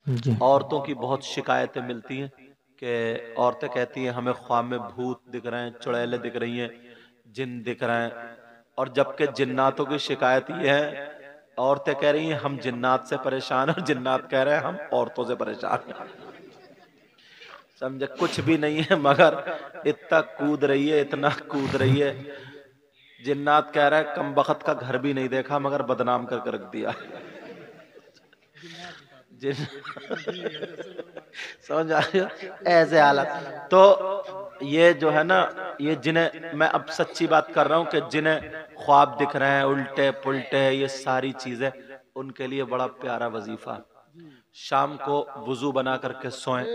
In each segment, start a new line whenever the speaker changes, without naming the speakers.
जी
औरतों की बहुत शिकायतें मिलती हैं कि औरतें कहती हैं हमें ख्वाब में भूत दिख रहे हैं, चुड़ैलें दिख रही हैं, जिन दिख रहे हैं। और जबकि जिन्नातों की शिकायत ये है, औरतें कह रही हैं हम जिन्नात से परेशान हैं और जिन्नात कह रहे हैं हम औरतों से परेशान हैं। समझे, कुछ भी नहीं है मगर इतना कूद रही है, इतना कूद रही है। जिन्नात कह रहा है कम बख्त का घर भी नहीं देखा मगर बदनाम करके रख दिया। जिन समझ आ रही हो, ऐसे हालत। तो ये जो है ना, ये जिन्हें मैं अब सच्ची बात कर रहा हूं कि जिन्हें ख्वाब दिख रहे हैं उल्टे पुल्टे, ये सारी चीजें उनके लिए बड़ा प्यारा वजीफा। शाम को वुजू बना करके सोएं,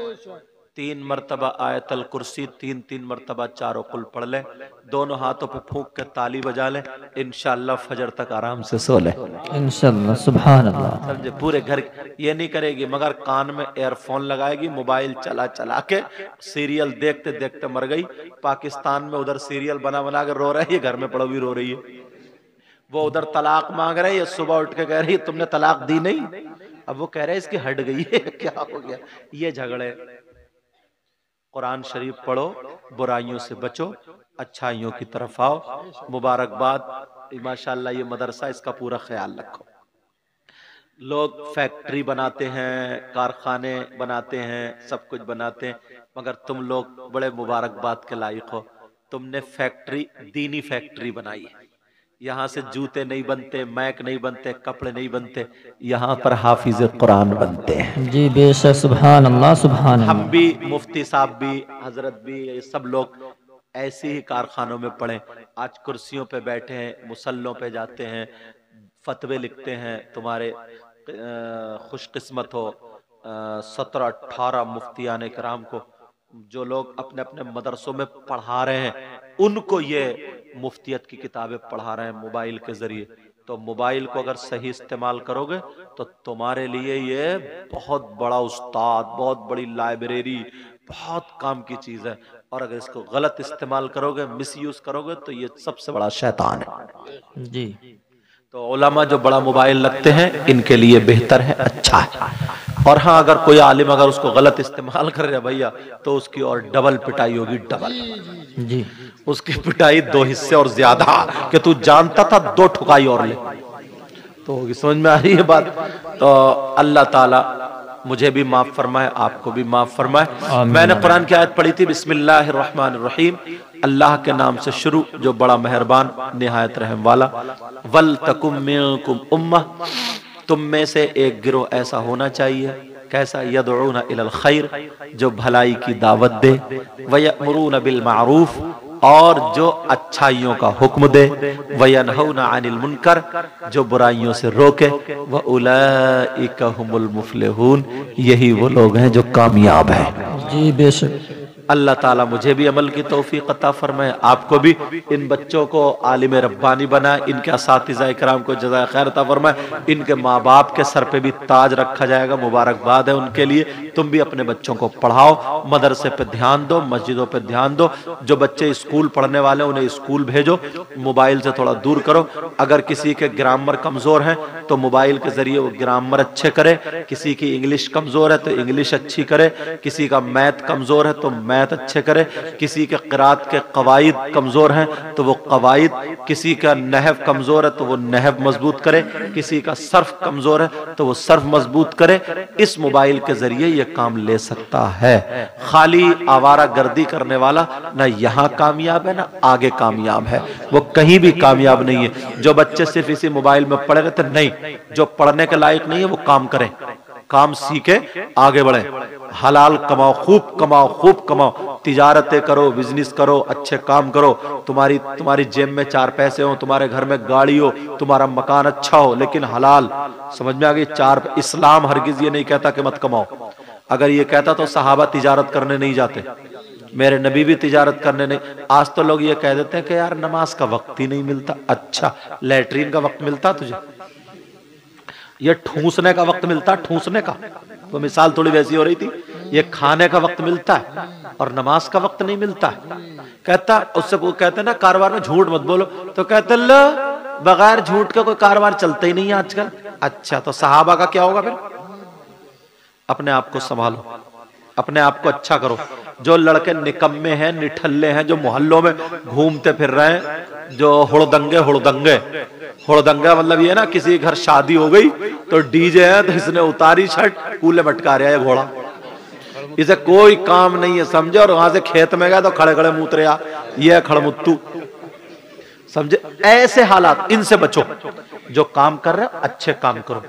3 मरतबा आयतल कुर्सी, 3 3 मरतबा चारों कुल पढ़ लें, दोनों हाथों पे फूंक के ताली बजा लें, इंशाअल्लाह फजर तक आराम से सो लें।
इंशाल्लाह सुभान अल्लाह।
समझे, पूरे घर ये नहीं करेगी मगर कान में एयरफोन लगाएगी, मोबाइल चला चला के सीरियल देखते देखते मर गई। पाकिस्तान में उधर सीरियल बना बना के रो रहे हैं, ये घर में पड़ो भी रो रही है। वो उधर तलाक मांग रहे हैं, ये सुबह उठ के कह रही है तुमने तलाक दी नहीं। अब वो कह रहे हैं इसकी हट गई है। क्या हो गया, ये झगड़े। कुरान शरीफ पढ़ो, बुराइयों से बचो, अच्छाइयों की तरफ आओ। मुबारकबाद, माशाल्लाह ये मदरसा, इसका पूरा ख्याल रखो। लोग फैक्ट्री बनाते हैं, कारखाने बनाते हैं, सब कुछ बनाते हैं, मगर तुम लोग बड़े मुबारकबाद के लायक हो। तुमने फैक्ट्री, दीनी फैक्ट्री बनाई है। यहाँ से जूते नहीं बनते, मैक नहीं बनते, कपड़े नहीं बनते, यहाँ पर हाफिज कुरान बनते हैं।
जी बेशक, सुभान अल्लाह सुभान
हम
अल्लाह।
भी, मुफ्ती साहब भी, हजरत भी, ये सब लोग ऐसे ही कारखानों में पढ़े, आज कुर्सियों पे बैठे हैं, मुसल्लों पे जाते हैं, फतवे लिखते हैं। तुम्हारे खुशकिस्मत हो 17 18 मुफ्तियान कराम को, जो लोग अपने अपने मदरसों में पढ़ा रहे हैं, उनको ये मुफ्तियत की किताबें पढ़ा रहे हैं मोबाइल के जरिए। तो मोबाइल को अगर सही इस्तेमाल करोगे तो तुम्हारे लिए ये बहुत बड़ा उस्ताद, बहुत बड़ी लाइब्रेरी, बहुत काम की चीज है। और अगर इसको गलत इस्तेमाल करोगे, मिसयूज करोगे, तो ये सबसे बड़ा शैतान है।
जी
तो उलमा जो बड़ा मोबाइल रखते हैं इनके लिए बेहतर है, अच्छा है। और हाँ, अगर कोई आलिम अगर उसको गलत इस्तेमाल कर रहे भैया, तो उसकी और डबल पिटाई होगी, डबल।
जी
उसकी पिटाई 2 हिस्से और ज्यादा, कि तू जानता था 2 ठुकाई और ले, तो होगी। समझ में आ रही है बात। तो अल्लाह ताला मुझे भी माफ फरमाए, आपको भी माफ फरमाए।
आमीन
मैंने कुरान
आमीन।
की आयत पढ़ी थी, बिस्मिल्लाहिर्रहमानिर्रहीम, अल्लाह के नाम से शुरू, जो बड़ा मेहरबान निहायत रहम वाला। वल तकुम मिनकुम उम्मा, तुम में से एक गिरोह ऐसा होना चाहिए, कैसा, यदऊना इलल खैर, जो भलाई की दावत दे, वयअमुरूना बिल मारूफ, और जो अच्छाइयों का हुक्म दे, वयनहौना अनिल मुनकर, जो बुराइयों से रोके, व उलाइका हुमुल मुफलिहून, यही वो लोग हैं जो कामयाब हैं।
जी बेशक।
अल्लाह ताला मुझे भी अमल की तौफीक अता फरमाए, आपको भी। इन बच्चों को आलिम रब्बानी बनाए, इनके असातिज़ा इकराम को जज़ाए खैर अता फरमाए, इनके माँ बाप के सर पे भी ताज रखा जाएगा, मुबारकबाद है उनके लिए। तुम भी अपने बच्चों को पढ़ाओ, मदरसे पे ध्यान दो, मस्जिदों पे ध्यान दो। जो बच्चे स्कूल पढ़ने वाले उन्हें स्कूल भेजो, मोबाइल से थोड़ा दूर करो। अगर किसी के ग्रामर कमजोर है तो मोबाइल के जरिए वो ग्रामर अच्छे करे, किसी की इंग्लिश कमजोर है तो इंग्लिश अच्छी करे, किसी का मैथ कमजोर है तो मैथ अच्छे करे, किसी के क़िरात के कवाइद कमजोर हैं तो वो कवाइद, किसी का नहव कमजोर है तो वो नहव मजबूत करे, किसी का सर्फ कमजोर है तो वो सर्फ मजबूत करे। इस मोबाइल के जरिए ये काम ले सकता है। खाली आवारा गर्दी करने वाला ना यहाँ कामयाब है ना आगे कामयाब है, वो कहीं भी कामयाब नहीं है। जो बच्चे सिर्फ इसी मोबाइल में पड़े रहते, नहीं, जो पढ़ने के लायक नहीं है वो काम करें, काम सीखे, आगे बढ़े, हलाल कमाओ, खूब कमाओ, खूब कमाओ, तिजारतें करो, बिजनेस करो, अच्छे काम करो। तुम्हारी जेब में 4 पैसे हो, तुम्हारे घर में गाड़ी हो, तुम्हारा मकान अच्छा हो, लेकिन हलाल। समझ में आ गई। इस्लाम हरगिज ये नहीं कहता कि मत कमाओ। अगर ये कहता तो सहाबा तिजारत करने नहीं जाते, मेरे नबी भी तिजारत करने नहीं। आज तो लोग ये कह देते हैं कि यार नमाज का वक्त ही नहीं मिलता। अच्छा, लैट्रीन का वक्त मिलता तुझे? ये ठूसने का वक्त मिलता, ठूसने का। तो मिसाल थोड़ी वैसी हो रही थी। ये खाने का वक्त मिलता है और नमाज का वक्त नहीं मिलता है। कहता, उससे वो कहते ना कारोबार में झूठ मत बोलो, तो कहते लो बगैर झूठ का कोई कारोबार चलता ही नहीं है आजकल। अच्छा, तो सहाबा का क्या होगा फिर? अपने आप को संभालो, अपने आप को अच्छा करो। जो लड़के निकम्मे हैं, निठल्ले हैं, जो मोहल्लों में घूमते फिर रहे हैं, जो हुड़दंगे हुड़दंगे हुड़दंगा मतलब ये ना, किसी घर शादी हो गई तो डीजे है तो इसने उतारी शर्ट, कूले मटका रहा है घोड़ा, इसे कोई काम नहीं है समझे। और वहां से खेत में गया तो खड़े खड़े मूत्र आ, ये खड़मुत्तू समझे। ऐसे हालात, इनसे बचो। जो काम कर रहे हैं अच्छे काम करो,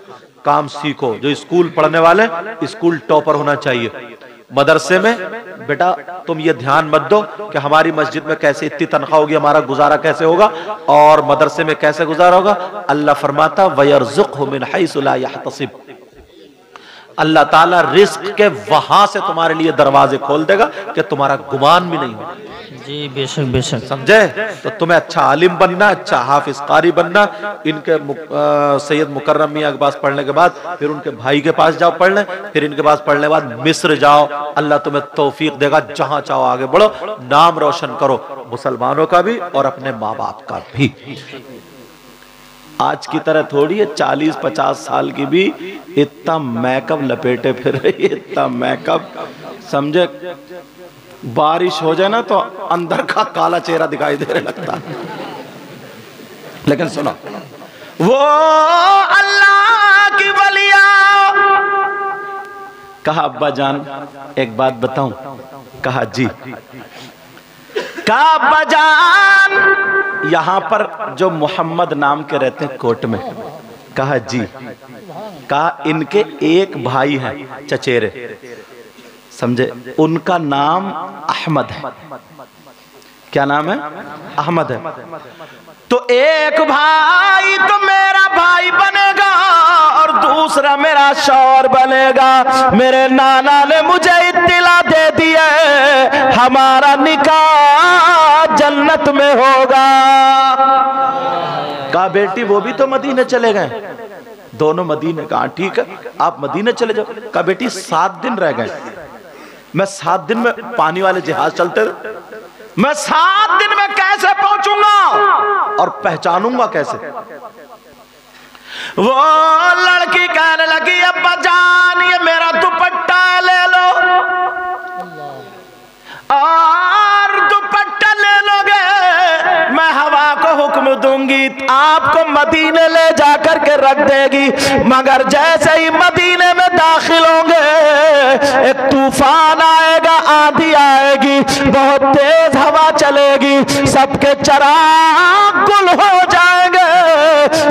काम सीखो। जो स्कूल पढ़ने वाले, स्कूल टॉपर होना चाहिए। मदरसे में बेटा तुम ये ध्यान मत दो कि हमारी मस्जिद में कैसे इतनी तनख्वाह होगी, हमारा गुजारा कैसे होगा और मदरसे में कैसे गुजारा होगा। अल्लाह फरमाता वयरज़ुक़हु मिन हैसु ला यहतसिब, अल्लाह ताला रिस्क के वहां से तुम्हारे लिए दरवाजे खोल देगा कि तुम्हारा गुमान भी नहीं होगा।
जी बेशक बेशक।
समझे। तो तुम्हें अच्छा आलिम बनना, अच्छा हाफिज कारी बनना। इनके सैयद मुकर्रम मियां के पास पढ़ने के बाद फिर उनके भाई के पास जाओ पढ़ने, फिर इनके पास पढ़ने के बाद मिस्र जाओ, अल्लाह तुम्हें तौफीक देगा, जहां चाहो आगे बढ़ो, नाम रोशन करो, मुसलमानों का भी और अपने माँ बाप का भी। आज की तरह थोड़ी है 40-50 साल की भी इतना मेकअप लपेटे फिर रही है, इतना मेकअप समझे। बारिश हो जाए ना तो अंदर का काला चेहरा दिखाई देने लगता है। लेकिन सुनो, वो अल्लाह की वलिया। कहा अब्बा जान एक बात बताऊं? कहा जी। कहा अब्बा जान यहां पर जो मोहम्मद नाम के रहते हैं कोट में। कहा जी। कहा इनके एक भाई हैं चचेरे, समझे, उनका नाम अहमद है। क्या नाम है? अहमद है। तो एक भाई तो मेरा भाई बनेगा और दूसरा मेरा शौहर बनेगा। मेरे नाना ने मुझे इत्तिला दे दी है, हमारा निकाह जन्नत में होगा। कहा बेटी वो भी तो मदीने चले गए। दोनों मदीने। कहा ठीक है आप मदीने चले जाओ। कहा बेटी 7 दिन रह गए, मैं 7 दिन में पानी वाले जहाज चलते, मैं 7 दिन में कैसे पहुंचूंगा और पहचानूंगा कैसे? वो लड़की कहने लगी अब्बा जान ये मेरा दुपट्टा ले लो, और दुपट्टा ले लोगे मैं हवा को हुक्म दूंगी आपको मदीने ले जाकर के रख देगी। मगर जैसे ही मदीने में दाखिल होंगे एक तूफान आएगा, आंधी आएगी, बहुत तेज हवा चलेगी, सबके चिराग गुल हो जाएंगे,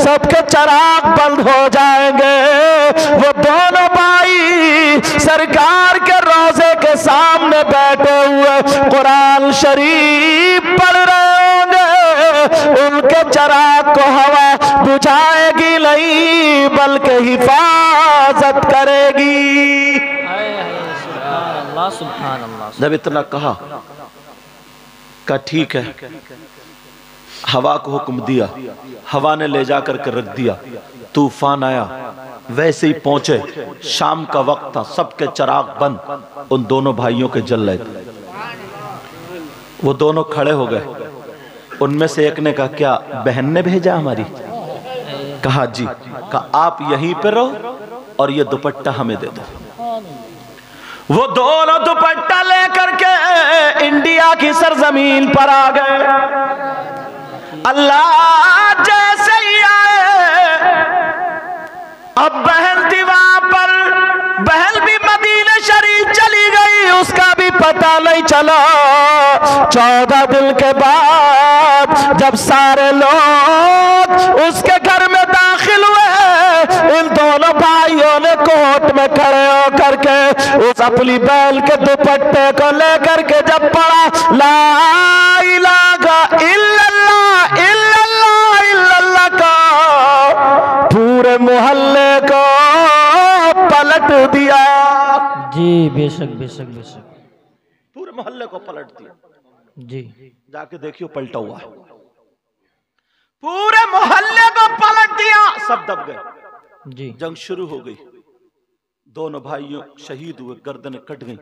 सबके चिराग बंद हो जाएंगे। वो दोनों भाई सरकार के रोजे के सामने बैठे हुए कुरान शरीफ पढ़ रहे होंगे, उनके चिराग को हवा बुझाएगी नहीं बल्कि हिफाजत करेगी।
सुभान अल्लाह।
जब इतना कहा ठीक है, हवा को हुक्म दिया, हवा ने ले जाकर के रख दिया, तूफान आया, वैसे ही पहुंचे, शाम का वक्त था, सबके चिराग बंद, उन दोनों भाइयों के जल रहे थे। वो दोनों खड़े हो गए, उनमें से एक ने कहा क्या बहन ने भेजा हमारी? कहा जी। कहा आप यहीं पे रहो और ये दुपट्टा हमें दे दो। वो दोनों दुपट्टा लेकर के इंडिया की सरजमीन पर आ गए। अल्लाह जैसे ही आए, अब बहन थी वहां पर, बहन भी मदीने शरीफ चली गई, उसका भी पता नहीं चला। 14 दिन के बाद जब सारे लोग उसके घर में दाखिल हुए, इन दोनों भाइयों ने कोर्ट में खड़े होकर के उस अपनी बैल के दुपट्टे को लेकर के जब पढ़ा ला इलाहा इल्लल्लाह इल्लल्लाह इल्लल्लाह का, पूरे मोहल्ले को पलट दिया।
जी बेशक बेशक बेशक।
पूरे मोहल्ले को पलट दिया।
जी
जाके देखियो पलटा हुआ है, पूरे मोहल्ले को पलट दिया, सब दब गए।
जी
जंग शुरू हो गई, दोनों भाइयों शहीद हुए, गर्दनें कट गई,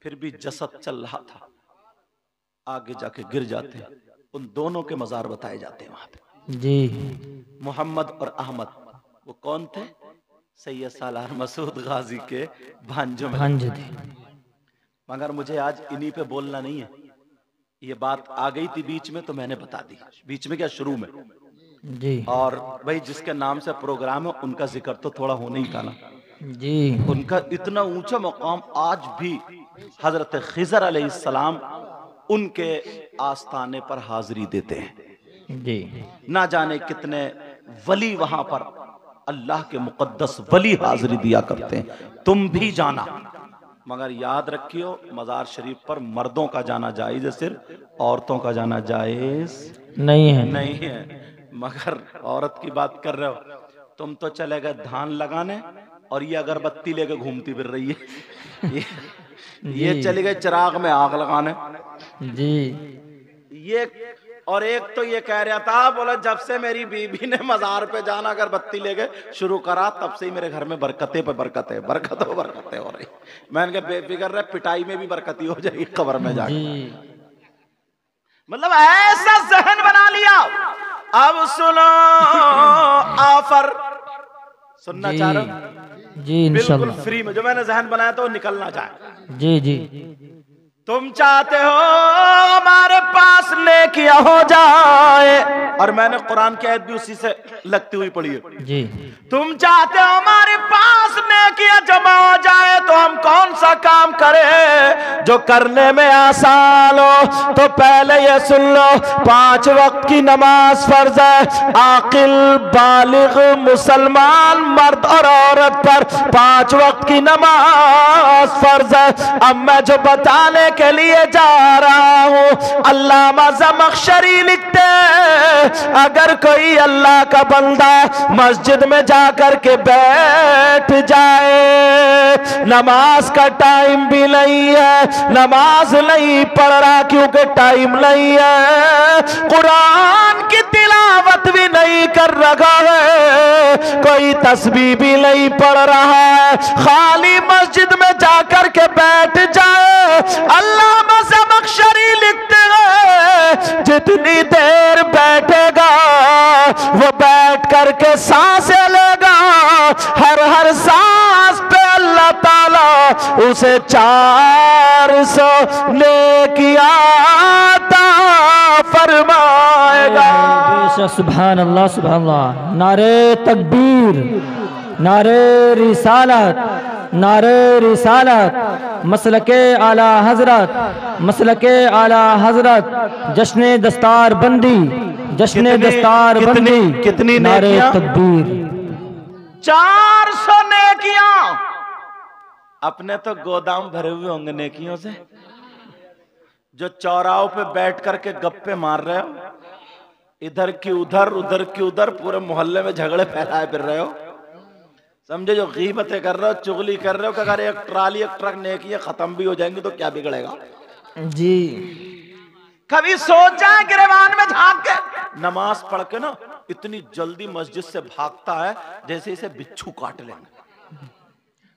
फिर भी जसद चल रहा था। आगे जाके गिर जाते हैं, उन दोनों के मजार बताए जाते हैं वहां पे।
जी
मोहम्मद और अहमद वो कौन थे? सैयद सालार मसूद गाजी के भांजों में।
भांजे थे।
मगर मुझे आज इन्हीं पे बोलना नहीं है, ये बात आ गई थी बीच में तो मैंने बता दी, बीच में क्या शुरू में।
जी
और भाई जिसके नाम से प्रोग्राम है उनका जिक्र तो थोड़ा होना ही था ना।
जी
उनका इतना ऊंचा मकाम, आज भी हजरत खिजर अलैहिस्सलाम उनके आस्थाने पर हाजिरी देते हैं।
जी
ना जाने कितने वली वहां पर अल्लाह के मुकद्दस वली हाजिरी दिया करते हैं, तुम भी जाना। मगर याद रखियो, मजार शरीफ पर मर्दों का जाना जायज है, सिर्फ औरतों का जाना जायज
नहीं है।
नहीं है। मगर औरत की बात कर रहे हो, तुम तो चले गए धान लगाने और ये अगरबत्ती लेके घूमती फिर रही है। ये चली गई चिराग में आग लगाने।
जी
ये और एक तो ये कह रहा था, बोला जब से मेरी बीबी ने मजार पे जाना अगरबत्ती लेके शुरू करा तब से ही मेरे घर में बरकतें पे बरकतें, बरकतें हो रही। मैंने कहा बेफिक्र रहे, पिटाई में भी बरकती हो जाएगी कब्र में जाके। मतलब ऐसा जहन बना लिया। अब सुनो ऑफर, सुनना चाह रहे हो?
जी इंशाल्लाह।
बिल्कुल फ्री में जो मैंने जहन बनाया तो निकलना चाहे।
जी जी
तुम चाहते हो हमारे पास नेकियां हो जाए, और मैंने कुरान की आयत भी उसी से लगती हुई पढ़ी है।
जी
तुम चाहते हो हमारे पास नेकियां जमा हो जाए, तो हम कौन सा काम करें जो करने में आसान हो? तो पहले ये सुन लो, 5 वक्त की नमाज फर्ज है। आकिल बालिग मुसलमान मर्द और औरत पर 5 वक्त की नमाज फर्ज है। अब मैं जो बताने के लिए जा रहा हूं, अल्लामा ज़मख़शरी लिखते हैं, अगर कोई अल्लाह का बंदा मस्जिद में जाकर के बैठ जाए, नमाज का टाइम भी नहीं है, नमाज नहीं पढ़ रहा क्योंकि टाइम नहीं है, कुरान की तिलावत भी नहीं कर रहा है, कोई तस्बीह भी नहीं पढ़ रहा है, खाली मस्जिद में जाकर के बैठ जाए, अल्लामा ज़मख़शरी लिखते हैं जितनी देर बैठेगा वो बैठ करके सांसें लेगा, हर सांस पे अल्लाह ताला उसे 400 नेकियां अता फरमाएगा।
सुभान अल्लाह सुभान अल्लाह। नारे तकबीर, नारे रिसालत, नारे रिसालत, मसलके आला हजरत, मसलके आला हजरत, जश्न दस्तार बंदी, जश्न दस्तार बंदी,
कितनी
नारे तकबीर।
400 नेकियां। अपने तो गोदाम भरे हुए होंगे नेकियों से, जो चौराहों पे बैठ करके गप्पे मार रहे हो, इधर की उधर उधर की उधर, पूरे मोहल्ले में झगड़े फैलाए फिर रहे हो। समझे, जो गीबतें कर रहे हो, चुगली कर रहे हो कि अगर एक ट्राली एक ट्रक नेकियां खत्म भी हो जाएंगी तो क्या बिगड़ेगा।
जी
कभी सोचा गिरबान में झांक के नमाज पढ़ के ना इतनी जल्दी मस्जिद से भागता है जैसे इसे बिच्छू काट लेंगे।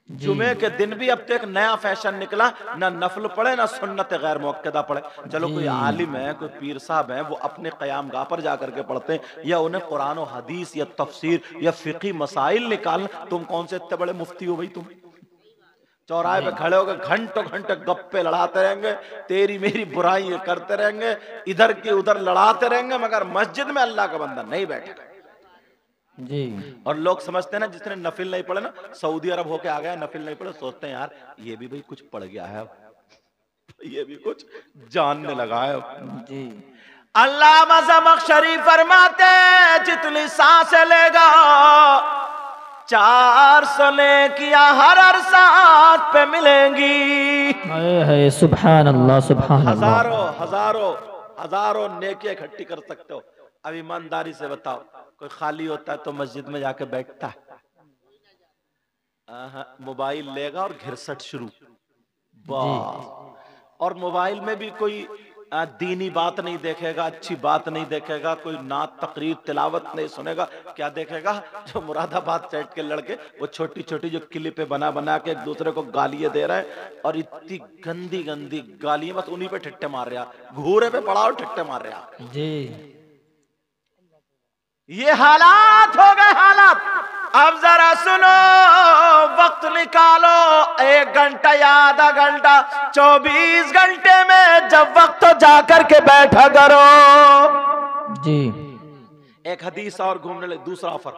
जुमे के दिन भी अब तो एक नया फैशन निकला, ना नफल पढ़े ना सुन्नत गैर मुअक्कदा पढ़े। चलो कोई आलिम है, कोई पीर साहब है, वो अपने क़याम गाह पर जाकर के पढ़ते हैं, या उन्हें कुरान और हदीस या तफसीर या फिक़ी मसाइल निकालना। तुम कौन से इतने बड़े मुफ्ती हो भाई? तुम चौराहे पे खड़े होकर घंटों घंटे गप्पे लड़ाते रहेंगे, तेरी मेरी बुराई करते रहेंगे, इधर की उधर लड़ाते रहेंगे, मगर मस्जिद में अल्लाह का बंदा नहीं बैठेगा।
जी।
और लोग समझते हैं ना जिसने नफिल नहीं पढ़े ना, सऊदी अरब होके आ गया, नफिल नहीं पढ़े, सोचते हैं यार ये भी भाई कुछ पढ़ गया है, ये भी कुछ जानने लगा है।
जी।
अल्लामा ज़मख़शरी फरमाते जितनी सांसें लेगा 400 नेकियां हर सांस पे मिलेंगी।
है सुभान अल्लाह सुभान अल्लाह।
हजारों हजारों हजारों नेकियां इकट्ठी कर सकते हो। अब ईमानदारी से बताओ, कोई खाली होता है तो मस्जिद में जाके बैठता है? मोबाइल लेगा और घिरसट शुरू, बस। और मोबाइल में भी कोई दीनी बात नहीं देखेगा, अच्छी बात नहीं देखेगा, कोई नात तकरीर तिलावत नहीं सुनेगा। क्या देखेगा? जो मुरादाबाद साइड के लड़के वो छोटी छोटी जो क्लिपें बना बना के एक दूसरे को गालियां दे रहे हैं, और इतनी गंदी गंदी गालियां, बस उन्हीं पे ठट्टे मार रहा, घूरे पे पड़ा और ठट्टे मार रहा।
जी।
ये हालात हो गए हालात। अब जरा सुनो, वक्त निकालो, 1 घंटा या आधा घंटा, 24 घंटे में जब वक्त तो जाकर के बैठा करो।
जी।
एक हदीस और घूमने लगे, दूसरा ऑफर।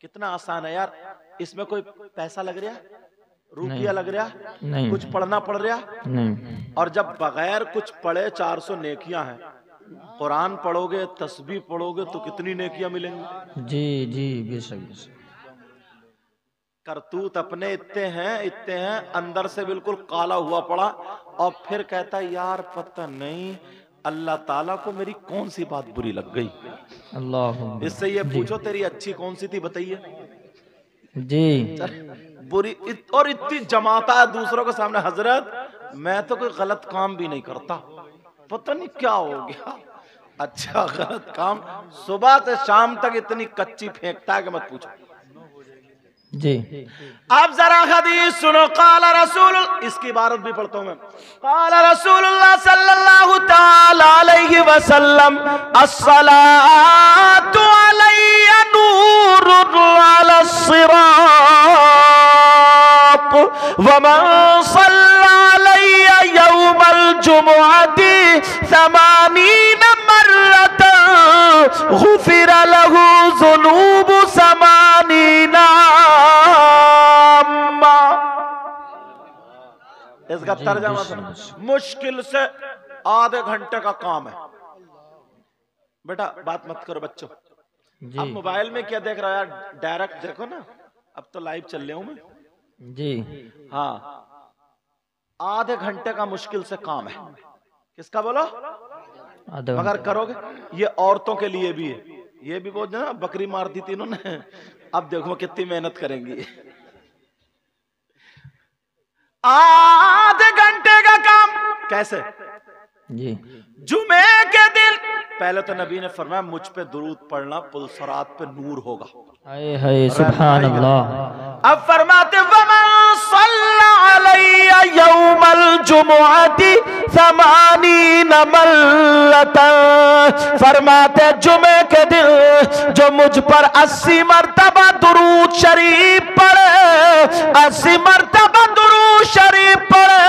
कितना आसान है यार, इसमें कोई पैसा लग रहा, रुपया लग रहा
नहीं,
कुछ पढ़ना पड़ रहा
नहीं।
और जब बगैर कुछ पढ़े 400 नेकियां हैं। कुरान पढ़ोगे, तस्बीह पढ़ोगे तो कितनी नेकियां मिलेंगी।
जी जी, बेशक बेशक।
करतूत अपने इतने हैं, अंदर से बिल्कुल काला हुआ पड़ा, और फिर कहता है यार पता नहीं अल्लाह ताला को मेरी कौन सी बात बुरी लग गई।
अल्लाह,
इससे ये पूछो तेरी अच्छी कौन सी थी बताइए।
जी।
बुरी और इतनी जमाता है दूसरों के सामने, हजरत मैं तो कोई गलत काम भी नहीं करता, पता नहीं क्या हो गया। अच्छा, गलत काम सुबह से शाम तक इतनी कच्ची फेंकता है कि मत पूछो।
जी।
अब जरा हदीस सुनो। काला रसूल, इसकी इबारत भी पढ़ता हूं मैं। काला रसूलुल्लाह सल्लल्लाहु ताला अलैहि वसल्लम, अस्सलातु अलैया नूरुन अला सिरात व मन सल्ला अलैया यौमल जुमुअति 80 मर्रतन गुफिरा लहू ज़ुनूबु 80। इसका तर्जमा सुनो। मुश्किल से आधे घंटे का काम है। बेटा बात मत करो बच्चों। अब मोबाइल में क्या देख रहा है यार, डायरेक्ट देखो ना, अब तो लाइव चल रहा हूं मैं। जी हाँ, आधे घंटे का मुश्किल से काम है। किसका बोलो? मगर करोगे। ये औरतों के लिए भी है। ये भी बहुत ना बकरी मार दी थी इन्होंने, अब देखो कितनी मेहनत करेंगी। आधे घंटे का काम कैसे? जी। जुमे के दिन पहले तो नबी ने फरमाया मुझ पे दुरूद पढ़ना, पुलसरात पे नूर होगा। हाय हाय सुभान अल्लाह। अब फरमाते वमन सल्ला अलैया यौमल जुमुअति 80 मल्लतन, फरमाते जुमे के दिन जो मुझ पर 80 मर्तबा दुरूद शरीफ पढ़े, 80 मर्तबा दुरूद शरीफ पढ़े,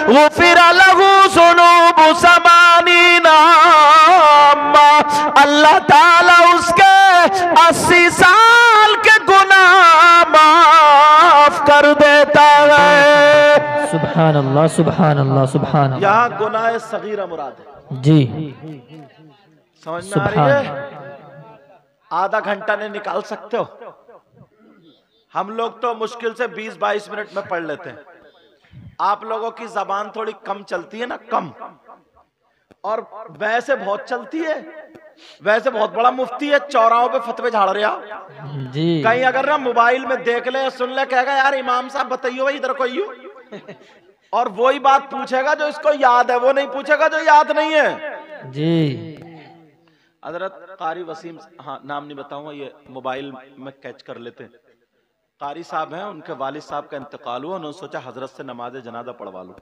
गुफिरा लहू ज़ुनूबु 80 अम्मा, अल्लाह ताला उसके 80 साल के गुनाह माफ कर देता है। सुभान अल्लाह, सुभान अल्लाह, सुभान अल्लाह। यहाँ गुनाह सगीरा मुराद है। जी, समझ में आ रही है? आधा घंटा नहीं निकाल सकते हो? हम लोग तो मुश्किल से 20-22 मिनट में पढ़ लेते हैं। आप लोगों की जबान थोड़ी कम चलती है ना, कम, और वैसे बहुत चलती है। वैसे बहुत बड़ा मुफ्ती है, चौराहों पे फतवे झाड़ रहा जी। कहीं अगर ना मोबाइल में देख ले, सुन ले, कहेगा यार इमाम साहब बताइयो भाई इधर कोई और वही बात पूछेगा जो इसको याद है, वो नहीं पूछेगा जो याद नहीं है जी। हजरत कारी वसीम, हाँ नाम नहीं बताऊंगा, ये मोबाइल में कैच कर लेते हैं। कारी साहब हैं, उनके वालिद साहब का इंतकाल हुआ, उन्होंने सोचा हजरत से नमाज जनाजा पढ़वा लो।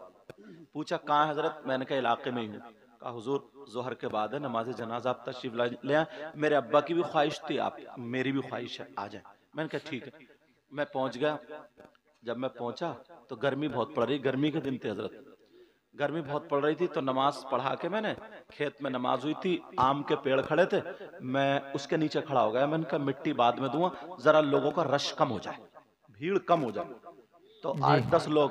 पूछा कहाँ हजरत? मैंने कहा इलाके में ही हूँ। कहा हुजूर जोहर के बाद है, नमाज जनाजा आप तशरीफ ले आए, मेरे अब्बा की भी ख्वाहिश थी, आप मेरी भी ख्वाहिश है, आ जाए। मैंने कहा ठीक है। मैं पहुंच गया। जब मैं पहुंचा तो गर्मी बहुत पड़ रही, गर्मी के दिन थे हजरत, गर्मी बहुत पड़ रही थी, तो नमाज पढ़ा के मैंने, खेत में नमाज हुई थी, आम के पेड़ खड़े थे, मैं उसके नीचे खड़ा हो गया। मैंने कहा मिट्टी बाद में दूंगा, जरा लोगों का रश कम हो जाए, भीड़ कम हो जाए। तो 8-10 लोग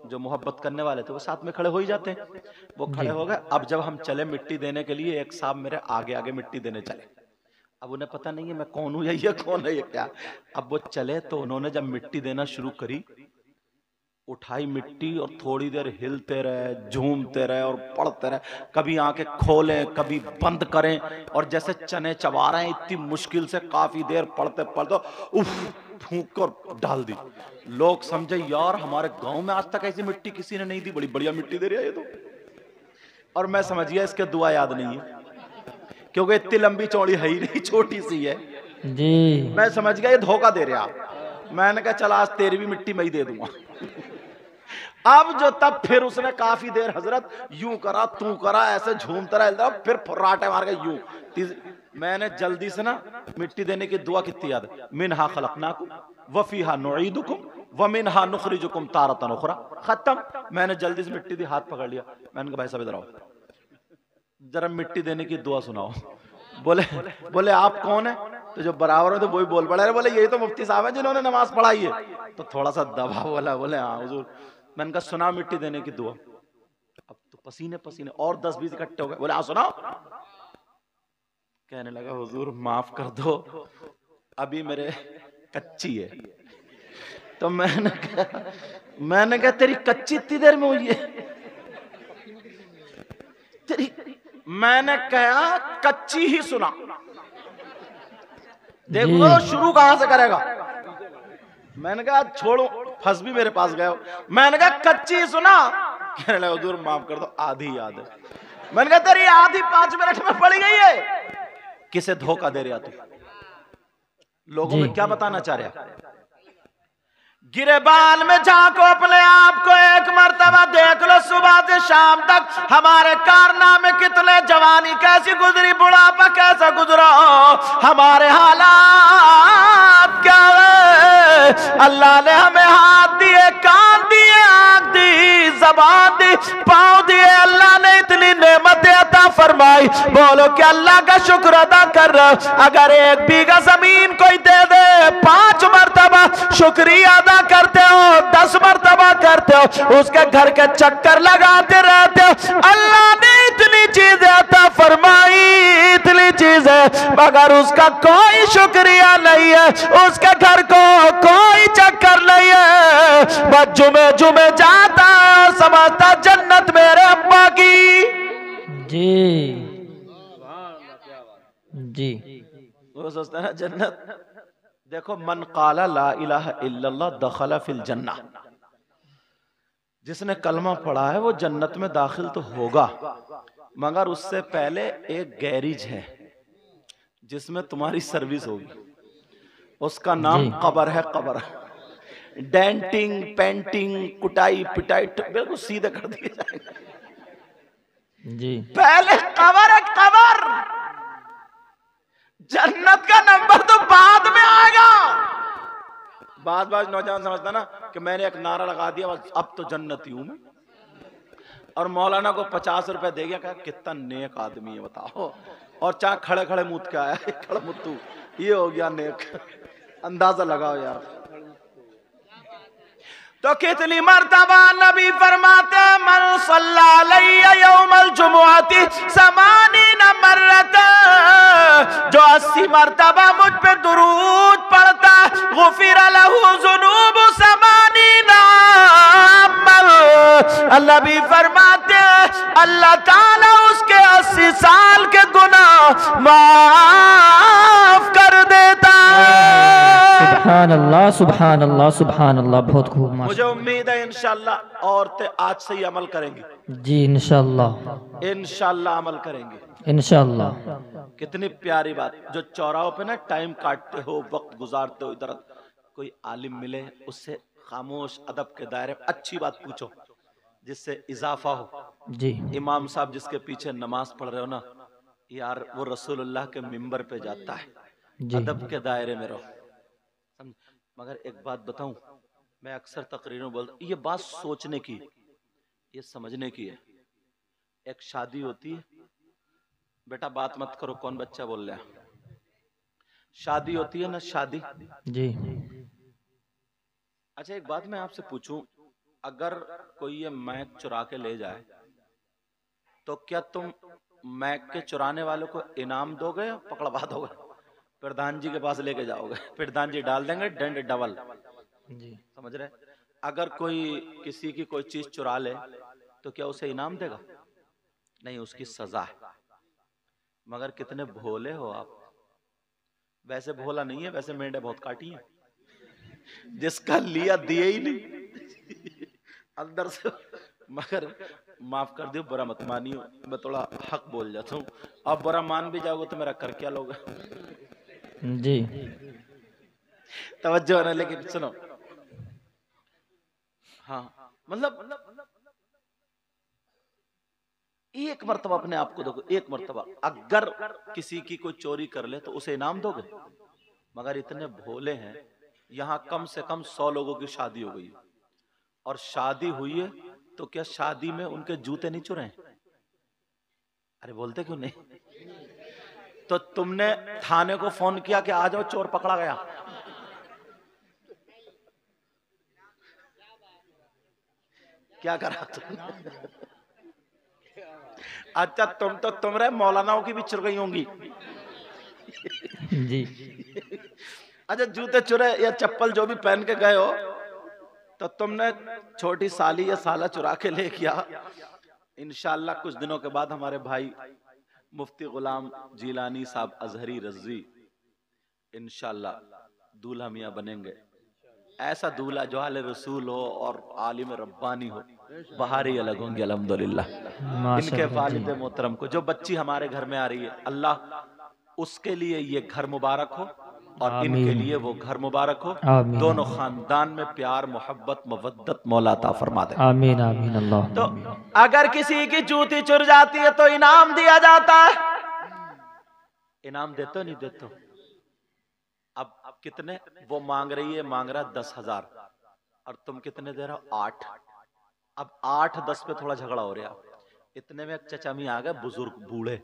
जो मोहब्बत करने वाले थे वो साथ में खड़े हो ही जाते हैं, वो खड़े हो गए। अब जब हम चले मिट्टी देने के लिए, एक साहब मेरे आगे आगे मिट्टी देने चले। अब उन्हें पता नहीं है मैं कौन हूं या ये कौन है, ये क्या। अब वो चले तो उन्होंने जब मिट्टी देना शुरू करी, उठाई मिट्टी और थोड़ी देर हिलते रहे, झूमते रहे और पढ़ते रहे, कभी आंखें खोलें कभी बंद करें, और जैसे चने चबा रहे हैं। इतनी मुश्किल से काफी देर पढ़ते पढ़ते उफ फूंक कर डाल दी। लोग समझे यार हमारे गांव में आज तक ऐसी मिट्टी किसी ने नहीं दी, बड़ी बढ़िया मिट्टी दे रही है ये तो। और मैं समझ गया इसके दुआ याद नहीं है, क्योंकि इतनी लंबी चौड़ी है ही नहीं, छोटी सी है जी। मैं समझ गया ये धोखा दे रहा। मैंने कहा चल आज तेरी भी मिट्टी मैं ही दे दूंगा। अब जो तब फिर उसने काफी देर हजरत यूं करा तू करा, ऐसे झूमता रहा, फिर फुर्राटे मार के यूं मैंने जल्दी से ना मिट्टी देने की दुआ कितनी याद है, मिनहा खलकनाकुम व फीहा नुईदुकुम व मिनहा नुखरिजुकुम तारतन उखरा। खत्म। मैंने जल्दी से मिट्टी दी, हाथ पकड़ लिया। मैंने कहा भाई साहब इधर आओ, जरा मिट्टी देने की दुआ सुनाओ। बोले बोले आप कौन है? तो जो बराबर में तो वही बोल पड़ा, बोले यही तो मुफ्ती साहब है जिन्होंने नमाज पढ़ाई है। तो थोड़ा सा दबा बोला, बोले हाँ हुजूर। मैंने कहा सुना मिट्टी देने की दुआ। अब तो पसीने पसीने और 10-20 इकट्ठे हो गए। बोले हाँ सुनाओ। कहने लगा हुजूर माफ कर दो, अभी मेरे कच्ची है। तो मैंने कहा तेरी कच्ची इतनी देर में हुई है तेरी? मैंने कहा कच्ची ही सुना, देखो शुरू कहां से करेगा। मैंने कहा छोड़ो, फंस भी मेरे पास गए। मैंने कहा कच्ची सुना। कहने लगा हुजूर माफ कर दो, आधी याद है। मैंने कहा तेरी आधी 5 मिनट में पड़ गई है। किसे धोखा दे रहा तू? लोगों में क्या बताना चाह रहा? गिरेबान में झांको अपने आप को, एक मर्तबा देख लो सुबह से शाम तक हमारे कारनामे कितने, जवानी कैसी गुजरी, बुढ़ापा कैसा गुजरा, हमारे हालात क्या है। अल्लाह ने हमें हाथ दिए, कान दिए, आंख दी, जबान दी, पाँव दिए। अल्लाह ने इतनी नेमतें अता फरमाई, बोलो कि अल्लाह का शुक्र अदा कर रहा। अगर 1 बीघा जमीन कोई दे दे, 5 मर्तबा शुक्रिया अदा करते हो, 10 मर्तबा करते हो, उसके घर के चक्कर लगाते रहते हो। अल्लाह ने इतनी चीजें अता फरमाई, इतनी चीजें, मगर उसका कोई शुक्रिया नहीं है, उसके घर को कोई चक्कर नहीं है। बस जुमे जुमे जाता है, समझता जन्नत मेरे अब्बा की।
जी जी,
वो सोचता है जन्नत। देखो मन काला ला इलाहा इल्लल्लाह दखला फिल जन्ना, जिसने कलमा पढ़ा है वो जन्नत में दाखिल तो होगा, मगर उससे पहले एक गैरेज है जिसमें तुम्हारी सर्विस होगी। उसका नाम कब्र है। कब्र डेंटिंग, पेंटिंग, कुटाई पिटाई बिल्कुल सीधे कर दिए जाएंगे
जी।
पहले कब्र है, कब्र। जन्नत का नंबर तो बाद में आएगा। बाज नौजवान समझता ना कि मैंने एक नारा लगा दिया बस अब तो जन्नती हूं मैं, और मौलाना को 50 रुपए दे गया, कहा कितना नेक आदमी है बताओ, और चाहे खड़े खड़े मुत के आया, खड़े मुत्तू, ये हो गया नेक। अंदाजा लगाओ यार। तो कितनी मर्तबा नबी फरमाते मन सल्ला अलैया यौमल जुमुअती समानीना मर्रता, जो 80 मर्तबा मुझ पे दुरूद पढ़ता गुफिर लहू जुनूब समानीना अमल। नबी फरमाते अल्लाह ताला उसके 80 साल के गुनाह माफ कर देता है।
सुभान अल्लाह, सुभान अल्लाह, सुभान अल्लाह। बहुत खूब।
मुझे उम्मीद है इंशाअल्लाह औरतें आज से ही अमल करेंगी। जी
इंशाअल्लाह,
इंशाअल्लाह अमल करेंगे
इंशाअल्लाह।
कितनी प्यारी बात। जो चौराहों पे ना टाइम काटते हो, वक्त गुजारते हो, इधर कोई आलिम मिले उससे खामोश अदब के दायरे में अच्छी बात पूछो जिससे इजाफा हो।
जी।
इमाम साहब जिसके पीछे नमाज पढ़ रहे हो ना यार, वो रसूलुल्लाह के मिंबर पे जाता है, अदब के दायरे में रहो। मगर एक बात बताऊं, मैं अक्सर तकरीरों बोलता, ये बात सोचने की, ये समझने की है। एक शादी होती है, बेटा बात मत करो, कौन बच्चा बोल रहा है। शादी होती है ना, शादी
जी।
अच्छा एक बात मैं आपसे पूछूं, अगर कोई ये मैक चुरा के ले जाए तो क्या तुम मैक के चुराने वालों को इनाम दोगे या पकड़वा दोगे? प्रधान जी के पास लेके जाओगे, प्रधान जी डाल देंगे दंड डबल।
जी,
समझ रहे? अगर कोई किसी की कोई चीज चुरा ले तो क्या उसे इनाम देगा? नहीं, उसकी सजा है। मगर कितने भोले हो आप। वैसे भोला नहीं है, वैसे मेंढे बहुत काटी हैं। जिसका लिया दिए ही नहीं अंदर से। मगर माफ कर दियो, बुरा मत मानियो, मैं थोड़ा हक बोल जाता हूँ। अब बुरा मान भी जाओगे तो मेरा कर क्या लोगे?
जी।
तवज्जो है ना, लेकिन सुनो, हाँ मतलब एक मर्तबा अपने आप को देखो, एक मर्तबा अगर किसी की कोई चोरी कर ले तो उसे इनाम दोगे? मगर इतने भोले हैं, यहां कम से कम 100 लोगों की शादी हो गई और शादी हुई है तो क्या शादी में उनके जूते नहीं चुरे? अरे बोलते क्यों नहीं? तो तुमने थाने को फोन किया कि आ जाओ चोर पकड़ा गया? क्या करा तुमने? अच्छा तुम रहे मौलानाओं की भी चुर गई होंगी
जी।
अच्छा जूते चुरे या चप्पल जो भी पहन के गए हो तो तुमने छोटी साली या साला चुरा के ले किया। इंशाअल्लाह कुछ दिनों के बाद हमारे भाई मुफ्ती गुलाम जिलानी साहब अजहरी रजी इंशाअल्लाह दूल्हा मियां बनेंगे। ऐसा दूल्हा जो आले रसूल हो और आलिम रब्बानी हो, बहारी अलग होंगे अल्हम्दुलिल्लाह। इनके वालिद मोहतरम को जो बच्ची हमारे घर में आ रही है, अल्लाह उसके लिए ये घर मुबारक हो और इनके लिए वो घर मुबारक हो। दोनों खानदान में प्यार मोहब्बत मवद्दत मौला अता फरमा दे।
आमीन आमीन अल्लाह।
तो अगर किसी की जूती चुर जाती है तो इनाम दिया जाता है। इनाम देते हो नहीं देते हो? अब कितने वो मांग रही है, मांग रहा 10,000 और तुम कितने दे रहे हो? 8। अब 8-10 पे थोड़ा झगड़ा हो रहा। इतने में एक चचा मियां आ गए, बुजुर्ग बूढ़े,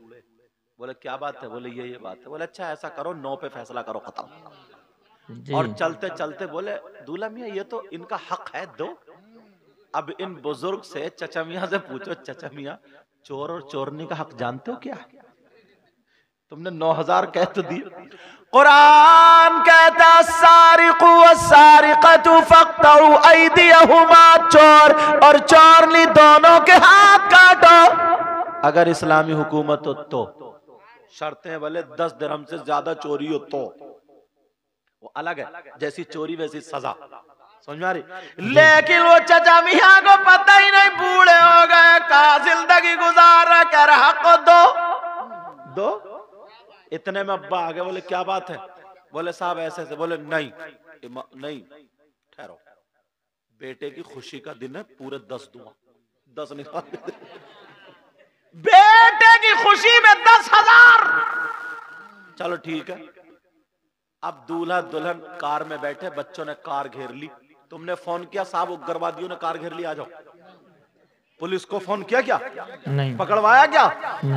बोले क्या बात है? बोले ये बात है। बोले अच्छा ऐसा करो 9 पे फैसला करो, खत्म। और चलते चलते बोले दूल्हा मियां ये तो इनका हक है, दो। अब इन बुजुर्ग से चचा मियां से पूछो, चचा मियां चोर और चोरनी का हक जानते हो क्या? तुमने 9,000 कह तो दिए। कुरान कहता सारिकु वस्सारिकतु फक्तउ ऐदियहुमा, चोर और चोरनी दोनों के हाथ काटो। अगर इस्लामी हुकूमत हो तो शर्तें बोले 10 दिरहम से ज्यादा चोरी हो तो वो अलग है, जैसी चोरी वैसी सजा, समझ में आ रही? लेकिन वो चचा मियां को पता ही नहीं, बूढ़े हो गए, कहा जिंदगी गुजार रहा, कह रहा हक दो दो। इतने में अब्बा आ गए, बोले क्या बात है? बोले साहब ऐसे ऐसे। बोले नहीं नहीं ठहरो, बेटे की खुशी का दिन है, पूरे 10 दूंगा। 10 नहीं, बेटे की खुशी में 10,000। चलो ठीक है। अब दूल्हा दुल्हन कार में बैठे, बच्चों ने कार घेर ली। तुमने फोन किया साहब उग्रवादियों ने कार घेर ली, आ जाओ। पुलिस को फोन किया क्या?
नहीं।
पकड़वाया क्या?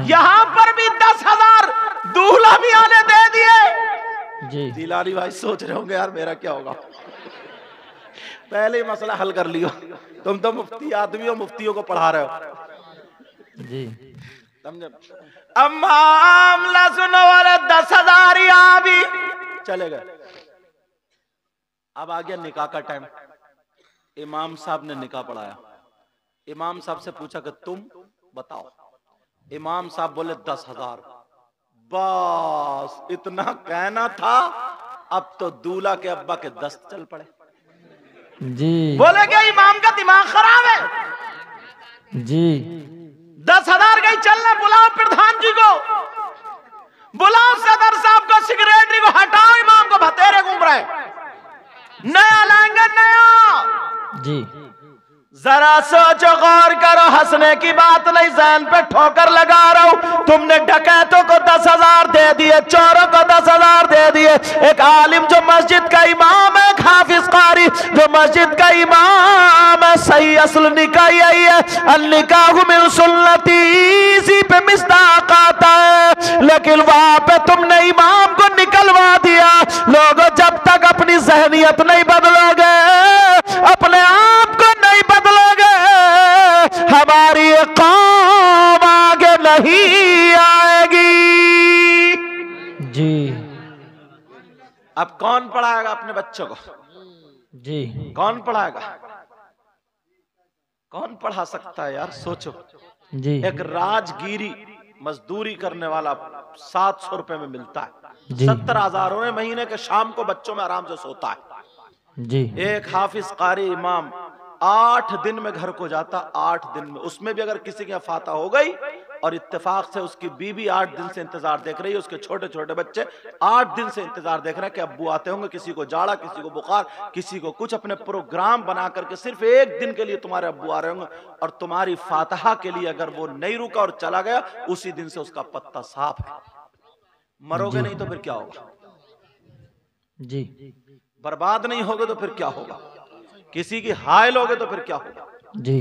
यहां पर भी 10,000 दूल्हा मियां ने दे दिए।
जी।
जिलानी भाई सोच रहे होंगे यार मेरा क्या होगा। पहले ही मसला हल कर लियो, तुम तो मुफ्ती आदमी हो, मुफ्तियों को पढ़ा रहे हो।
जी
समझे? अब मामला सुनो वाले 10,000 यहां भी चले गए। अब आ गया निकाह का टाइम। इमाम साहब ने निकाह पढ़ाया। इमाम साहब से पूछा कि तुम बताओ। इमाम साहब बोले 10,000। बस इतना कहना था, अब तो दूल्हा के अब्बा के 10 चल पड़े।
जी।
बोले क्या इमाम का दिमाग खराब है?
जी।
10,000 गई चलने, बुलाओ प्रधान जी को, बुलाओ सदर साहब को, सेक्रेटरी को, हटाओ इमाम को, भतेरे घूम रहे, नया लाएंगे नया।
जी।
जरा सोचो, गौर करो, हंसने की बात नहीं, जहन पे ठोकर लगा रहा हूं। तुमने डकैतों को 10,000 दे दिए, चोरों को 10,000 दे दिए। एक आलिम जो मस्जिद का इमाम है, हाफिज कारी जो मस्जिद का इमाम है, सही असल निकाह यही है, अल-निकाहु मिन सुन्नती, इसी पे मिस्ताक आता है। लेकिन वहां पे तुमने इमाम को निकलवा दिया। लोगों जब तक अपनी जहनियत नहीं बदलोगे, अपने आप को नहीं बदलोगे, हमारी ये कौम आगे नहीं आएगी।
जी।
अब कौन पढ़ाएगा अपने बच्चों को?
जी।
कौन पढ़ाएगा? कौन पढ़ा सकता है यार? सोचो।
जी।
एक राजगिरी मजदूरी करने वाला 700 रुपए में मिलता है, 70,000 महीने के, शाम को बच्चों में आराम से सोता है।
जी।
एक हाफिज कारी इमाम 8 दिन में घर को जाता, 8 दिन में, उसमें भी अगर किसी की फाता हो गई और इत्तेफाक से उसकी बीवी 8 दिन से इंतजार देख रही है, उसके छोटे छोटे बच्चे 8 दिन से इंतजार देख रहे हैं कि अब्बू आते होंगे, किसी को जाड़ा, किसी को बुखार, किसी को कुछ, अपने प्रोग्राम बना करके सिर्फ एक दिन के लिए तुम्हारे अब्बू आ रहे होंगे, और तुम्हारी फातहा के लिए अगर वो नहीं रुका और चला गया, उसी दिन से उसका पत्ता साफ है। मरोगे नहीं तो फिर क्या होगा
जी,
बर्बाद नहीं होगे तो फिर क्या होगा, किसी की हाय लोगे तो फिर क्या होगा
जी।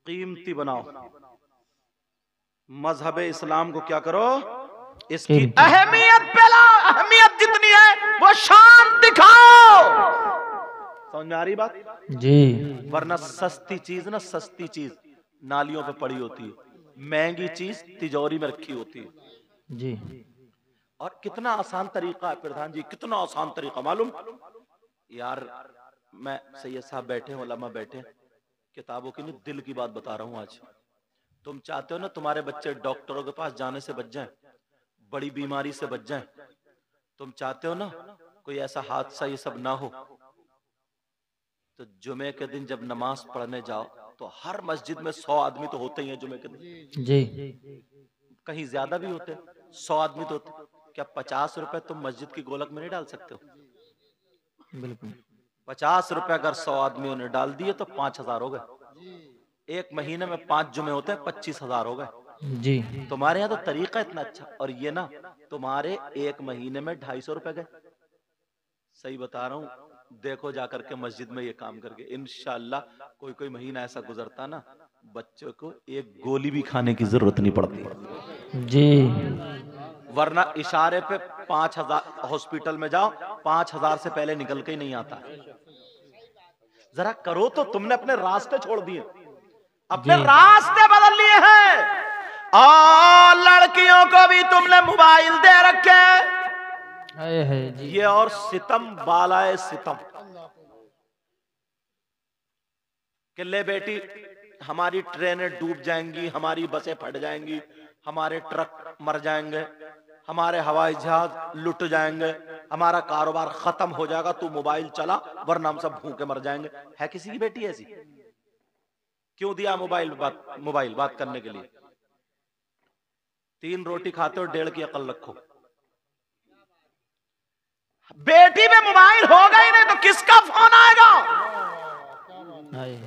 कीमती बनाओ, मजहब इस्लाम को क्या करो, इसकी अहमियत फैलाओ, अहमियत जितनी है वो शान दिखाओ। समझ में आ रही बात
जी।
वरना सस्ती चीज ना, सस्ती चीज नालियों पे पड़ी होती है, महंगी चीज तिजोरी में रखी होती है।
जी।
और कितना आसान तरीका है प्रधान जी, कितना आसान तरीका मालूम यार। मैं सैयद साहब बैठे, उलमा बैठे, किताबों की नहीं दिल की बात बता रहा हूं आज। तुम चाहते हो ना तुम्हारे बच्चे डॉक्टरों के पास जाने से बच जाएं, बड़ी बीमारी से बच जाएं, तुम चाहते हो ना कोई ऐसा हादसा ये सब ना हो, तो जुमे के दिन जब नमाज पढ़ने जाओ तो हर मस्जिद में 100 आदमी तो होते ही हैं जुमे के दिन,
जी।
कहीं ज्यादा भी होते, 100 आदमी तो होते। क्या 50 रुपए तुम मस्जिद की गोलक में नहीं डाल सकते हो?
बिल्कुल।
50 रुपए अगर 100 आदमियों ने डाल दिए तो 5000 हो गए। एक महीने में 5 जुमे होते हैं, 25,000 हो गए।
जी।
तुम्हारे यहाँ तो तरीका इतना अच्छा, और ये ना तुम्हारे एक महीने में 250 रुपए गए। सही बता रहा हूँ, देखो जाकर के मस्जिद में ये काम करके, इंशाअल्लाह कोई कोई महीना ऐसा गुजरता ना, बच्चों को एक गोली भी खाने की जरूरत नहीं पड़ती।
जी।
वरना इशारे पे 5000 हॉस्पिटल में जाओ, 5000 से पहले निकल के ही नहीं आता। जरा करो तो, तुमने अपने रास्ते छोड़ दिए, अपने रास्ते बदल लिए हैं, और लड़कियों को भी तुमने मोबाइल दे रखे
है जी।
ये और सितम बालाए सितम कि ले बेटी हमारी ट्रेनें डूब जाएंगी, हमारी बसें फट जाएंगी, हमारे ट्रक मर जाएंगे, हमारे हवाई जहाज लुट जाएंगे, हमारा कारोबार खत्म हो जाएगा, तू मोबाइल चला वरना हम सब भूखे मर जाएंगे। है किसी की बेटी ऐसी? क्यों दिया मोबाइल बात करने के लिए? 3 रोटी खाते हो, 1.5 की अकल रखो। बेटी में मोबाइल होगा ही नहीं तो किसका फोन आएगा?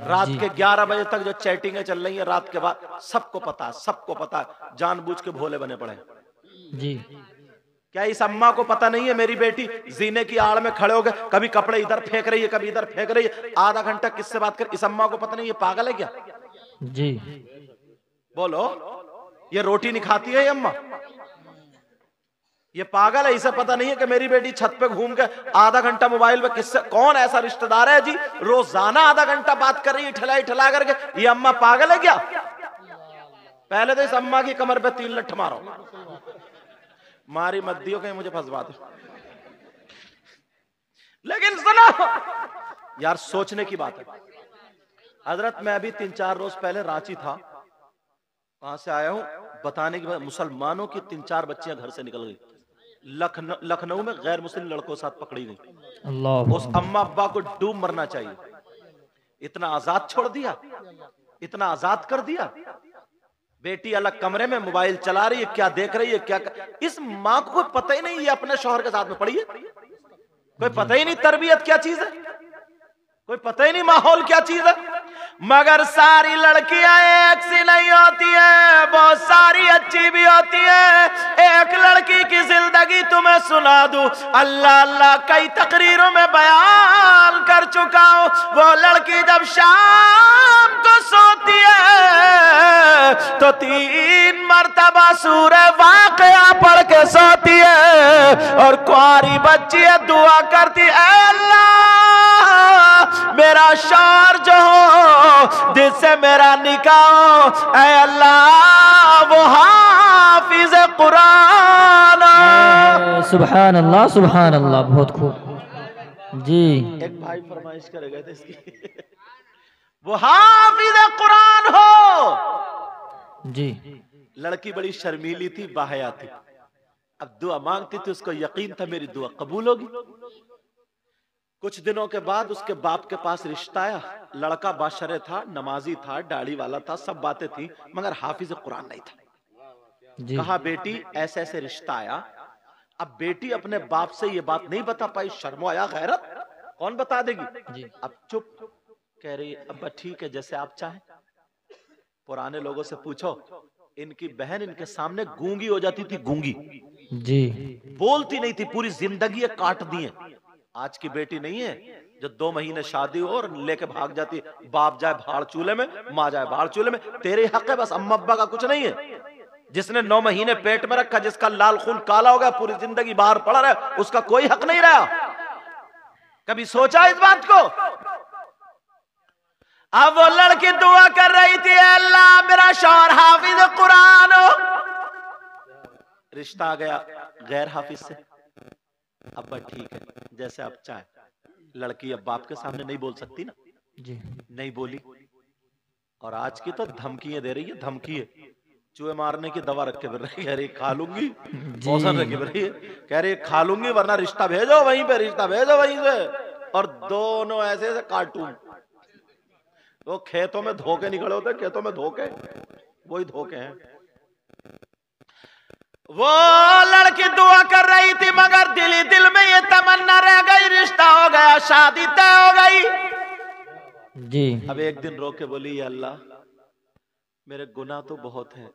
रात के 11 बजे तक जो चैटिंगें चल रही है रात के बाद, सबको पता है, सबको पता है, जानबूझ के भोले बने पड़े
जी।
क्या इस अम्मा को पता नहीं है मेरी बेटी जीने की आड़ में खड़े हो गए, कभी कपड़े इधर फेंक रही है, कभी इधर फेंक रही है, आधा घंटा किससे बात कर? इस अम्मा को पता नहीं ये पागल है क्या?
जी।
बोलो, ये रोटी नहीं खाती है ये अम्मा? ये पागल है? इसे पता नहीं है कि मेरी बेटी छत पे घूम के आधा घंटा मोबाइल पे किससे, कौन ऐसा रिश्तेदार है जी रोजाना आधा घंटा बात कर रही है ठला ठला करके? ये अम्मा पागल है क्या? पहले तो इस अम्मा की कमर पे 3 लठ मारो, मारी मत दियो कहीं मुझे फंसवा दो। लेकिन सुनो यार, सोचने की बात है। हजरत मैं अभी 3-4 रोज पहले रांची था, वहां से आया हूं, बताने की बात, मुसलमानों की 3-4 बच्चियां घर से निकल गई, लखनऊ में गैर मुस्लिम लड़कों के साथ पकड़ी गई।
अल्लाह।
उस अम्मा अब्बा को डूब मरना चाहिए, इतना आजाद छोड़ दिया, इतना आजाद कर दिया। बेटी अलग कमरे में मोबाइल चला रही है, क्या देख रही है, क्या इस माँ को कोई पता ही नहीं ये अपने शौहर के साथ में पड़ी है, कोई पता ही नहीं तरबियत क्या चीज है, कोई पता ही नहीं माहौल क्या चीज है। मगर सारी लड़कियां एक सी नहीं होती है, बहुत सारी अच्छी भी होती है। एक लड़की की जिंदगी तुम्हें सुना दूं, अल्लाह अल्लाह कई तकरीरों में बयान कर चुका हूं। वो लड़की जब शाम को सोती है तो 3 मर्तबा सूरह वाक़िया पढ़ के सोती है, और कुंवारी बच्ची है दुआ करती है, अल्लाह मेरा शौहर जो हो जिससे मेरा निकाह हो, ऐ अल्लाह वो हाफिज कुरान।
सुभान अल्लाह, सुभान अल्लाह, बहुत खूब जी।
एक भाई फरमाइश करे गए थे इसकी वो हाफिज कुरान हो
जी।
लड़की बड़ी शर्मीली थी, बाहया थी, अब दुआ मांगती थी, उसको यकीन था मेरी दुआ कबूल होगी। कुछ दिनों के बाद उसके बाप के पास रिश्ता आया। लड़का बाशरे था, नमाजी था, दाढ़ी वाला था, सब बातें थी, मगर हाफिज कुरान नहीं था।
जी
कहा बेटी ऐसे ऐसे रिश्ता आया। अब बेटी अपने बाप से ये बात नहीं बता पाई, शर्मो आया, गैरत कौन बता देगी।
जी
अब चुप, कह रही अब्बा ठीक है जैसे आप चाहें। पुराने लोगों से पूछो, इनकी बहन इनके सामने गूंगी हो जाती थी, गूंगी,
जी
बोलती नहीं थी, पूरी जिंदगी काट दी है। आज की बेटी नहीं है जो 2 महीने शादी हो और लेके भाग जाती है, बाप जाए भाड़ चूल्हे में, माँ जाए भाड़ चूल्हे में, तेरे हक है बस, अम्मा अब्बा का कुछ नहीं है। जिसने 9 महीने पेट में रखा, जिसका लाल खून काला हो गया, पूरी जिंदगी बाहर पड़ा रहा, उसका कोई हक नहीं रहा। कभी सोचा इस बात को? अब वो लड़की दुआ कर रही थी, अल्लाह मेरा शौहर हाफिज कुरान हो। रिश्ता आ गया गैर हाफिज से। अब्बा ठीक है जैसे आप चाहे। लड़की अब बाप के सामने नहीं बोल सकती ना,
जी
नहीं बोली। और आज की तो धमकियां दे रही है, धमकी है, चूहे मारने की दवा रख के फिर रही है, अरे खा लूंगी, मौसम रखी फिर रही है, कह रही खा लूंगी वरना रिश्ता भेजो वहीं पे, रिश्ता भेजो वहीं से। और दोनों ऐसे ऐसे कार्टून, वो खेतों में धोखे निकले होते, खेतों में धोखे, वही धोखे हैं। वो लड़की दुआ कर रही थी, मगर दिल ही दिल में ये तमन्ना रह गई, रिश्ता हो गया, शादी तय हो गई।
जी
अब एक दिन रो के बोली, या अल्लाह मेरे गुनाह तो बहुत हैं,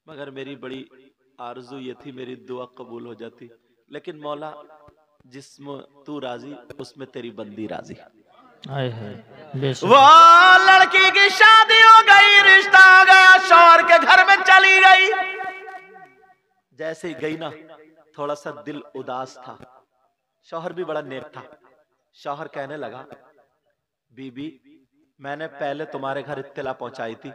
मगर मेरी बड़ी आरजू ये थी मेरी दुआ कबूल हो जाती, लेकिन मौला जिसमें तू राजी उसमें तेरी बंदी राजी।
आए है बेशक।
वो लड़की की शादी हो गई, रिश्ता हो गया, शौहर के घर में चली गई। जैसे ही गई ना, थोड़ा सा दिल उदास था। शौहर भी बड़ा नेक था। शौहर कहने लगा, बीबी मैंने पहले तुम्हारे घर इत्तला पहुंचाई थी,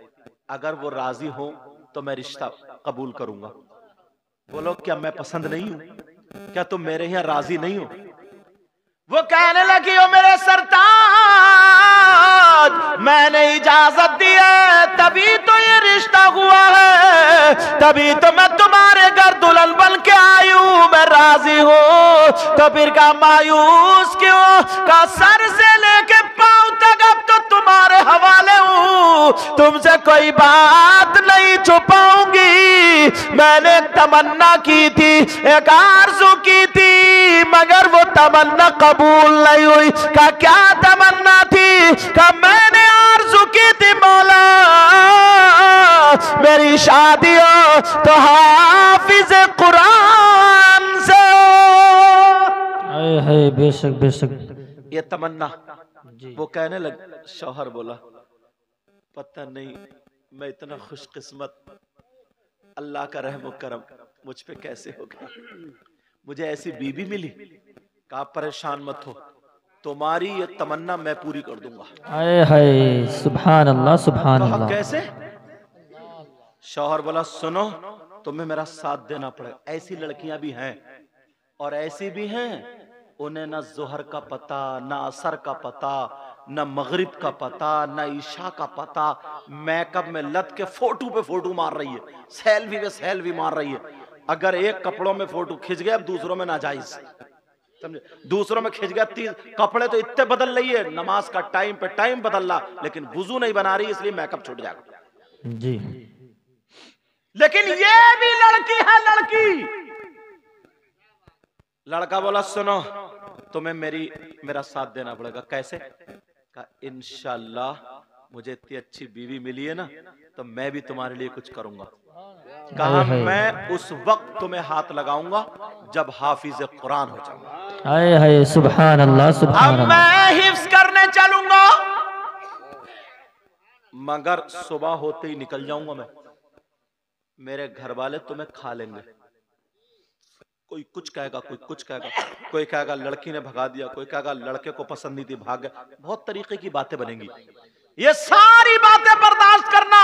अगर वो राजी हो तो मैं रिश्ता कबूल करूंगा। बोलो क्या मैं पसंद नहीं हूं? क्या तुम मेरे यहाँ राजी नहीं हो? वो कहने लगी, ओ मेरे सरताज, मैंने इजाजत दी है तभी तो ये रिश्ता हुआ है, तभी तो मैं तुम्हारे घर दुल्हन बन के आई हूं, मैं राजी हूं। तो फिर का मायूस क्यों? का सर से लेके पांव तक अब तो तुम्हारे हवाले हूं, तुमसे कोई बात नहीं छुपाऊंगी। मैंने एक तमन्ना की थी, एक आरज़ू की थी, मगर वो तमन्ना कबूल नहीं हुई। का क्या तमन्ना थी? का मैंने आरज़ू की थी मौला मेरी शादी हो तो हाफिज कुरान से।
आए है बेशक बेशक।
ये तमन्ना
जी
वो कहने लग। शौहर बोला, पता नहीं मैं इतना खुशकिस्मत, अल्लाह का रहम करम मुझ पे कैसे हो गया, मुझे ऐसी बीबी मिली। कहा परेशान मत हो, तुम्हारी ये तमन्ना मैं पूरी कर दूंगा।
आए हाय सुभान अल्लाह सुभान
कहा
अल्लाह।
कैसे? शौहर बोला, सुनो तुम्हें मेरा साथ देना पड़ेगा। ऐसी लड़कियां भी हैं और ऐसी भी हैं, उन्हें ना जोहर का पता, ना असर का पता, ना मगरिब का पता, ना ईशा का पता, मेकअप में लत के फोटो पे फोटो मार रही है, सेल्फी पे सेल्फी मार रही है। अगर एक कपड़ों में फोटो खिंच गया, अब दूसरों में नाजायज, समझे? दूसरों में खिंच गया, 3 कपड़े तो इतने बदल रही है, नमाज का टाइम पे टाइम बदल रहा, लेकिन वुजू नहीं बना रही, इसलिए मेकअप छूट जाएगा।
जी
लेकिन ये भी लड़की है, लड़की। लड़का बोला, सुनो तुम्हें मेरा साथ देना पड़ेगा। कैसे? कहा इंशाअल्लाह मुझे इतनी अच्छी बीवी मिली है ना, तो मैं भी तुम्हारे लिए कुछ करूंगा। कहा मैं उस वक्त तुम्हें हाथ लगाऊंगा जब हाफिज कुरान हो जाऊंगा।
आए हाय सुभान अल्लाह सुभान
अब
अल्लाह।
मैं हिफ्ज करने चलूंगा, मगर सुबह होते ही निकल जाऊंगा मैं, मेरे घर वाले तुम्हें खा लेंगे। कोई कुछ कहेगा, कोई कुछ कहेगा, कोई कहेगा लड़की ने भगा दिया, कोई कहेगा लड़के को पसंद नहीं थी भाग गया, बहुत तरीके की बातें बनेंगी। ये सारी बातें बर्दाश्त करना,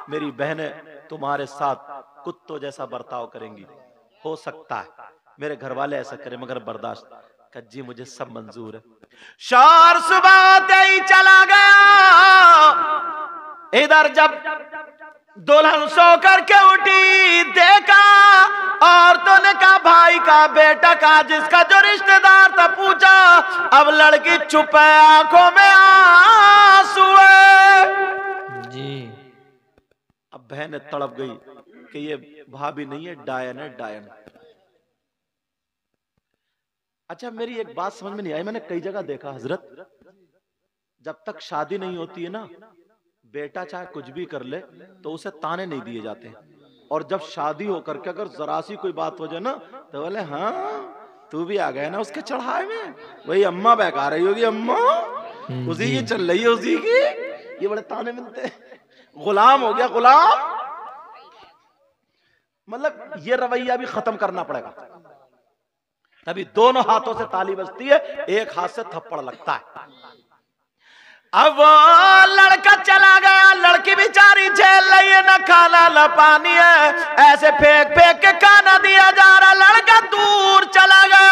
मेरी बहनें तुम्हारे साथ कुत्तों जैसा बर्ताव करेंगी। हो सकता है मेरे घर वाले ऐसा करें, मगर बर्दाश्त। कज्जी मुझे सब मंजूर है। शौहर सुबह होते ही चला गया। इधर जब दुल्हन सो करके उठी, देखा औरतों ने कहा भाई का बेटा का, जिसका जो रिश्तेदार था पूछा। अब लड़की चुप है, आंखों में आंसू है
जी।
अब बहन तड़प गई कि ये भाभी नहीं है, डायन है, डायन। अच्छा मेरी एक बात समझ में नहीं आई, मैंने कई जगह देखा हजरत, जब तक शादी नहीं होती है ना, बेटा चाहे कुछ भी कर ले तो उसे ताने नहीं दिए जाते, और जब शादी होकर के अगर जरा सी कोई बात हो जाए ना तो बोले हाँ तू भी आ गया ना उसके चढ़ाए में, वही अम्मा बहका रही होगी, अम्मा उसी की चल रही है, उसी की। ये बड़े ताने मिलते हैं, गुलाम हो गया, गुलाम। मतलब ये रवैया भी खत्म करना पड़ेगा, तभी दोनों हाथों से ताली बजती है, एक हाथ से थप्पड़ लगता है। अब वो लड़का चला गया, लड़की बेचारी झेल रही है, न खाना न पानी है, ऐसे फेंक फेंक के खाना दिया जा रहा। लड़का दूर चला गया,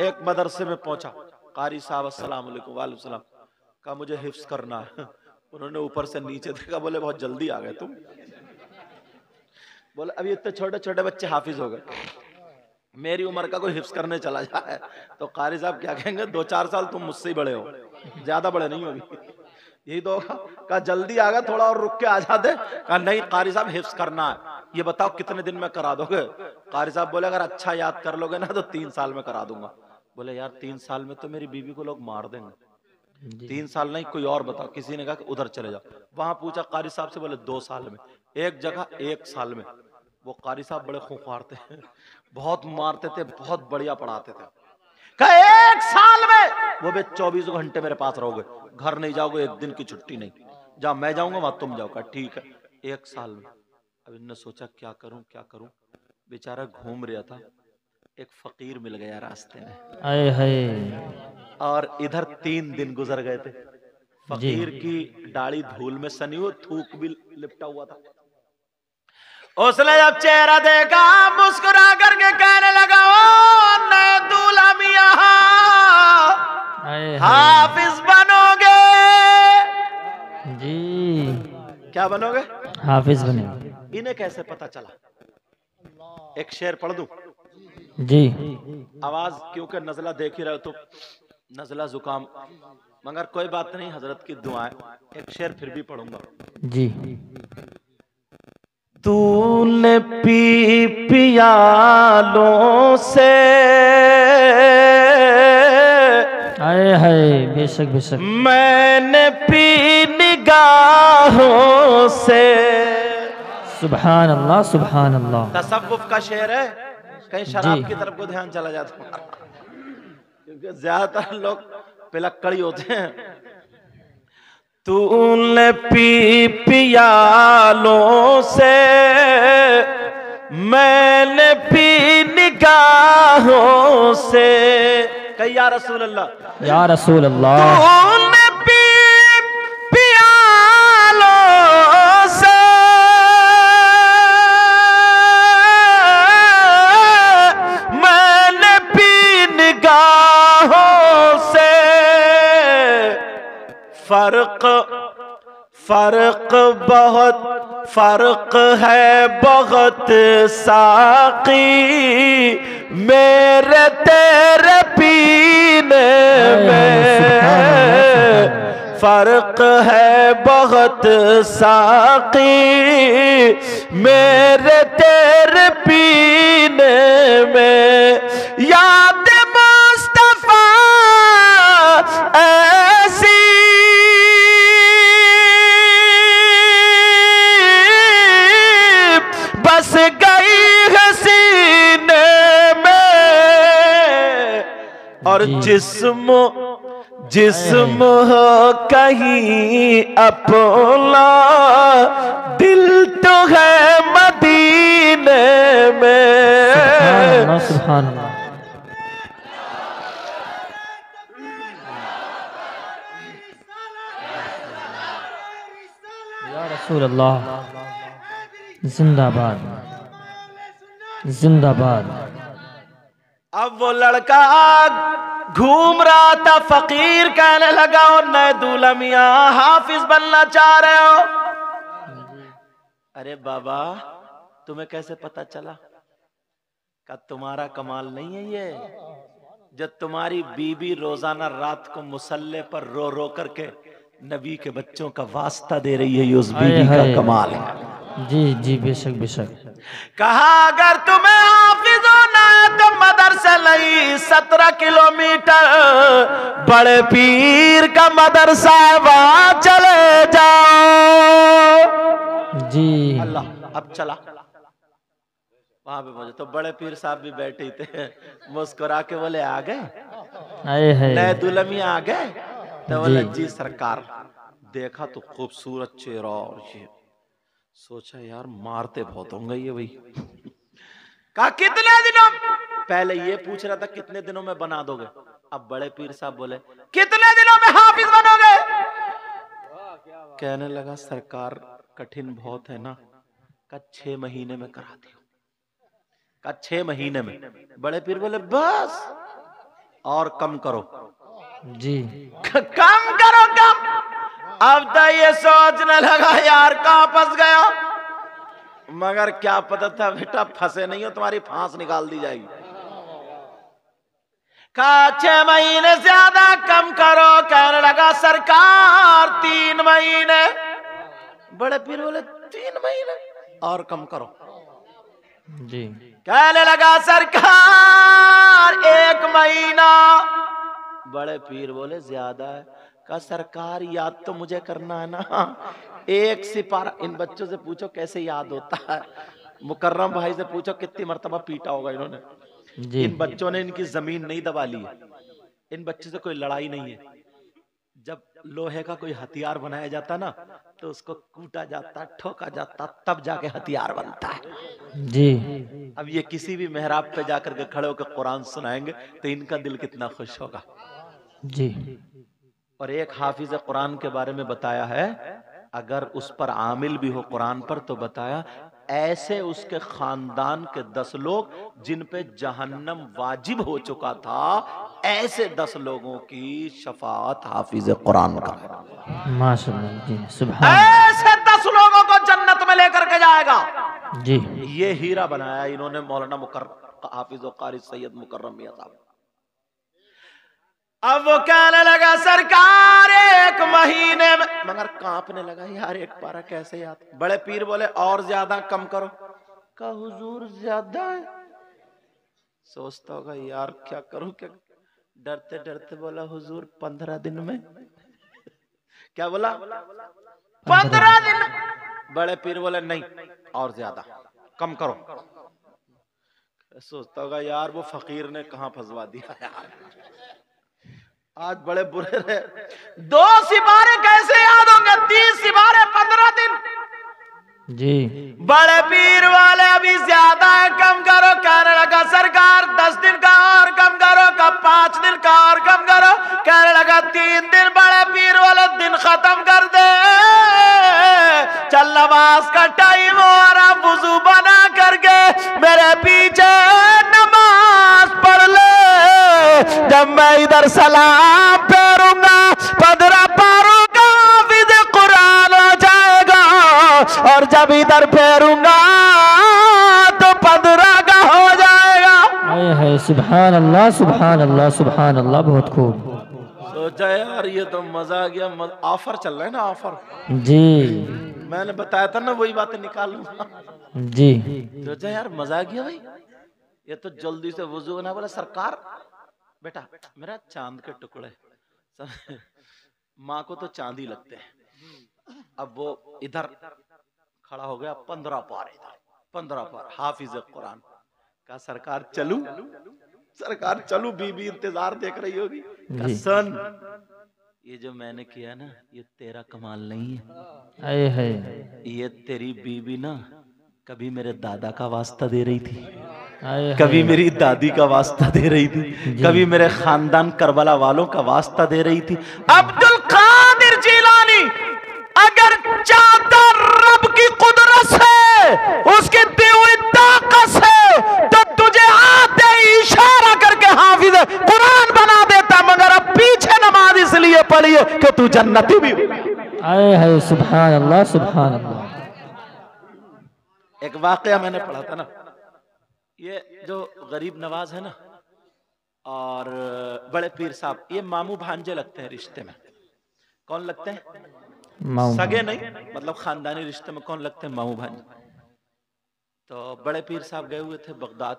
एक मदरसे में पहुंचा, कारी साहब अस्सलाम वालेकुम। वालेकुम सलाम। कहा मुझे हिफ्स करना है। उन्होंने ऊपर से नीचे देखा, बोले बहुत जल्दी आ गए तुम। बोले अभी इतने छोटे छोटे बच्चे हाफिज हो गए, मेरी उम्र का कोई हिफ्स करने चला जाए तो कारी साहब क्या कहेंगे, 2-4 साल तुम मुझसे ही बड़े हो, ज्यादा बड़े नहीं होगी। यही तो कहा जल्दी आ गया, थोड़ा और रुक के आ जाते। कहा नहीं कारी साहब हिफ्स करना है, ये बताओ कितने दिन में करा दोगे। कारी साहब बोले अगर अच्छा याद कर लोगे ना तो 3 साल में करा दूंगा। बोले यार 3 साल में तो मेरी बीवी को लोग मार देंगे, 3 साल नहीं कोई और बताओ। किसी ने कहा कि उधर चले जाओ, वहां पूछा कारी साहब से, बोले 2 साल में। एक जगह 1 साल में। वो कारी साहब बड़े खूंखार थे, बहुत मारते थे, बहुत बढ़िया पढ़ाते थे। कहा 1 साल में वो भी 24 घंटे मेरे पास रहोगे, घर नहीं जाओगे, एक दिन की छुट्टी नहीं, जहां मैं जाऊंगा वहां तुम जाओ। कहा ठीक है, 1 साल में। अब इन्होंने सोचा क्या करूं क्या करूं, बेचारा घूम रहा था, एक फकीर मिल गया रास्ते में,
आए हाय।
और इधर 3 दिन गुजर गए थे। फकीर की दाढ़ी धूल में सनी हुई, थूक भी लिपटा हुआ था। उसने जब चेहरा देखा, मुस्कुरा करके कहने लगा, ओ नए दूल्हा मियां हाफिज बनोगे
जी।
क्या बनोगे?
हाफिज बने।
इन्हें कैसे पता चला? एक शेर पढ़ दूं
जी।
आवाज, क्योंकि नजला देख ही रहे हो तो नजला जुकाम, मगर कोई बात नहीं, हजरत की दुआएं। एक शेर फिर भी पढ़ूंगा
जी।
तूने पी पियालों से,
आए हाय, बेशक बेशक।
मैंने पी निगाहों से।
सुभान अल्लाह सुभान अल्लाह।
तसव्वुफ का शेर है, कहीं शराब की तरफ को ध्यान चला जाता, क्योंकि ज्यादातर लोग पिलक्कड़ी होते हैं। तूने पी पियालों से, मैंने पी निगाहों से। कही या रसूल अल्लाह,
या रसूल अल्लाह।
तूने पी पियालों से, मैंने पी निगाहों से। फर्क बहुत फर्क है बहुत साकी, मेरे तेरे पीने में। फर्क है बहुत साकी, मेरे तेरे पीने में। याद मुस्तफा ऐसी बस गई है सीने में, और जिस्म हो कहीं अपना, दिल तो है मदीने में।
सुभान अल्लाह। या रसूल अल्लाह, जिंदाबाद जिंदाबाद।
अब वो लड़का घूम रहा था, फकीर कहने लगा, और नए दूल्हा मियां हाफिज बनना चाह रहे हो? अरे बाबा तुम्हें कैसे पता चला? का तुम्हारा कमाल नहीं है ये, जब तुम्हारी बीबी रोजाना रात को मुसल्ले पर रो रो करके नबी के बच्चों का वास्ता दे रही है, ये उस बीबी का कमाल है।
जी जी बेशक बेशक।
कहा अगर तुम्हें हाफिज होना है तो मदरसा नहीं 17 किलोमीटर बड़े पीर का मदरसा है, वहां चले जाओ।
जी
अल्लाह अब चला वहां पे मुझे तो बड़े पीर साहब भी बैठे थे, मुस्कुरा के बोले आ गए,
आए है
नए दुल्हन आ गए। तो बोले जी सरकार। देखा तो खूबसूरत चेहरा और ये सोचा यार मारते बहुत होंगे ये भाई। कहा कितने दिनों, पहले ये पूछ रहा था कितने दिनों में बना दोगे, अब बड़े पीर साहब बोले कितने दिनों में हाफिज बनोगे। कहने लगा सरकार कठिन बहुत है ना, का 6 महीने में करा दियो, का 6 महीने में। बड़े पीर बोले बस और कम करो
जी,
कम करो कम। अब तो ये सोचने लगा यार कहां फंस गया, मगर क्या पता था बेटा फंसे नहीं हो, तुम्हारी फांस निकाल दी जाएगी। कहा 6 महीने ज्यादा कम करो। कहने लगा सरकार 3 महीने। बड़े पीर बोले 3 महीने और कम करो
जी।
कहने लगा सरकार 1 महीना। बड़े पीर बोले ज्यादा है। कहा सरकार याद तो मुझे करना है ना, 1 सिपारा। इन बच्चों से पूछो कैसे याद होता है, मुकर्रम भाई से पूछो कितनी मर्तबा पीटा होगा इन्होंने
जी।
इन बच्चों ने इनकी जमीन नहीं दबा ली है, इन बच्चों से कोई लड़ाई नहीं है। जब लोहे का कोई हथियार बनाया जाता ना तो उसको कूटा जाता, ठोका जाता, तब जाके हथियार बनता है
जी।
अब ये किसी भी मेहराब पे जाकर के खड़े होकर कुरान सुनाएंगे तो इनका दिल कितना खुश होगा।
जी।
और एक हाफिज कुरान के बारे में बताया है, अगर उस पर आमिल भी हो कुरान पर तो बताया ऐसे उसके खानदान के 10 लोग जिन पे जहन्नम वाजिब हो चुका था, ऐसे 10 लोगों की शफाअत हाफिज कुरान का है।
माशाअल्लाह जी सुभान।
ऐसे 10 लोगों को जन्नत में लेकर के जाएगा।
जी।
ये हीरा बनाया इन्होंने मौलाना मुकर्रम हाफिज और कारी सैयद मुकर्रम मियां साहब। अब वो कहने लगा सरकार 1 महीने में, मगर कांपने लगा यार 1 पारा कैसे याद। बड़े पीर बोले और ज्यादा कम करो। का हुजूर ज्यादा है। सोचता होगा यार क्या करूं क्या, डरते डरते बोला हुजूर 15 दिन में। क्या बोला 15 दिन। बड़े पीर बोले नहीं और ज्यादा कम करो। सोचता होगा यार वो फकीर ने कहां फंसवा दिया यार, आज बड़े बुरे रहे। 2 सिपारे कैसे याद होंगे, 30 सिपारे 15 दिन।
जी।
बड़े पीर वाले अभी ज्यादा है कम करो। कहने लगा सरकार 10 दिन का और कम करो। का 5 दिन का और कम करो। कहने लगा 3 दिन। बड़े पीर वाले दिन खत्म कर दे, चल नमाज का टाइम हो रहा, वुजू बना करके मेरे पीछे नमाज पढ़ ले। जब मैं इधर सलाम फेरूंगा 15 पारों का हाफिज कुरान हो जाएगा, और जब इधर फेरूंगा तो 15 का हो जाएगा।
है सुभान अल्लाह सुभान अल्लाह सुभान अल्लाह। बहुत खूब।
सोचा यार ये तो मजा आ गया। ऑफर चल रहा है ना, ऑफर।
जी।
मैंने बताया था ना वही बातें निकालूंगा।
जी।
सोचा यार मजा आ गया भाई, ये तो जल्दी से वुजू बना। बोला सरकार बेटा मेरा चांद के टुकड़े, माँ को तो चांदी लगते हैं। अब वो इधर खड़ा हो गया 15 पार, इधर 15 पार हाफिज कुरान का। सरकार चलूं, सरकार चलूं, बीबी इंतजार देख रही होगी। सन ये जो मैंने किया ना ये तेरा कमाल नहीं है, ये तेरी बीबी ना कभी मेरे दादा का वास्ता दे रही थी, कभी मेरी दादी का वास्ता दे रही थी, कभी मेरे खानदान करबला वालों का वास्ता दे रही थी। अब्दुल कादिर जिलानी अगर चाहता रब की कुदरत से, उसकी दी हुई ताकत से, तो तुझे आते ही इशारा करके हाफिज कुरान बना देता, मगर अब पीछे नमाज इसलिए पढ़ी है कि तू जन्नती भी हो।
आए है सुभान अल्लाह सुभान अल्लाह।
एक वाकया मैंने पढ़ा था ना, ये जो गरीब नवाज है ना और बड़े पीर साहब, ये मामू भांजे लगते हैं रिश्ते में। कौन लगते हैं?
माऊ
सगे नहीं, मतलब खानदानी रिश्ते में कौन लगते हैं? मामू भांजे। तो बड़े पीर साहब गए हुए थे बगदाद,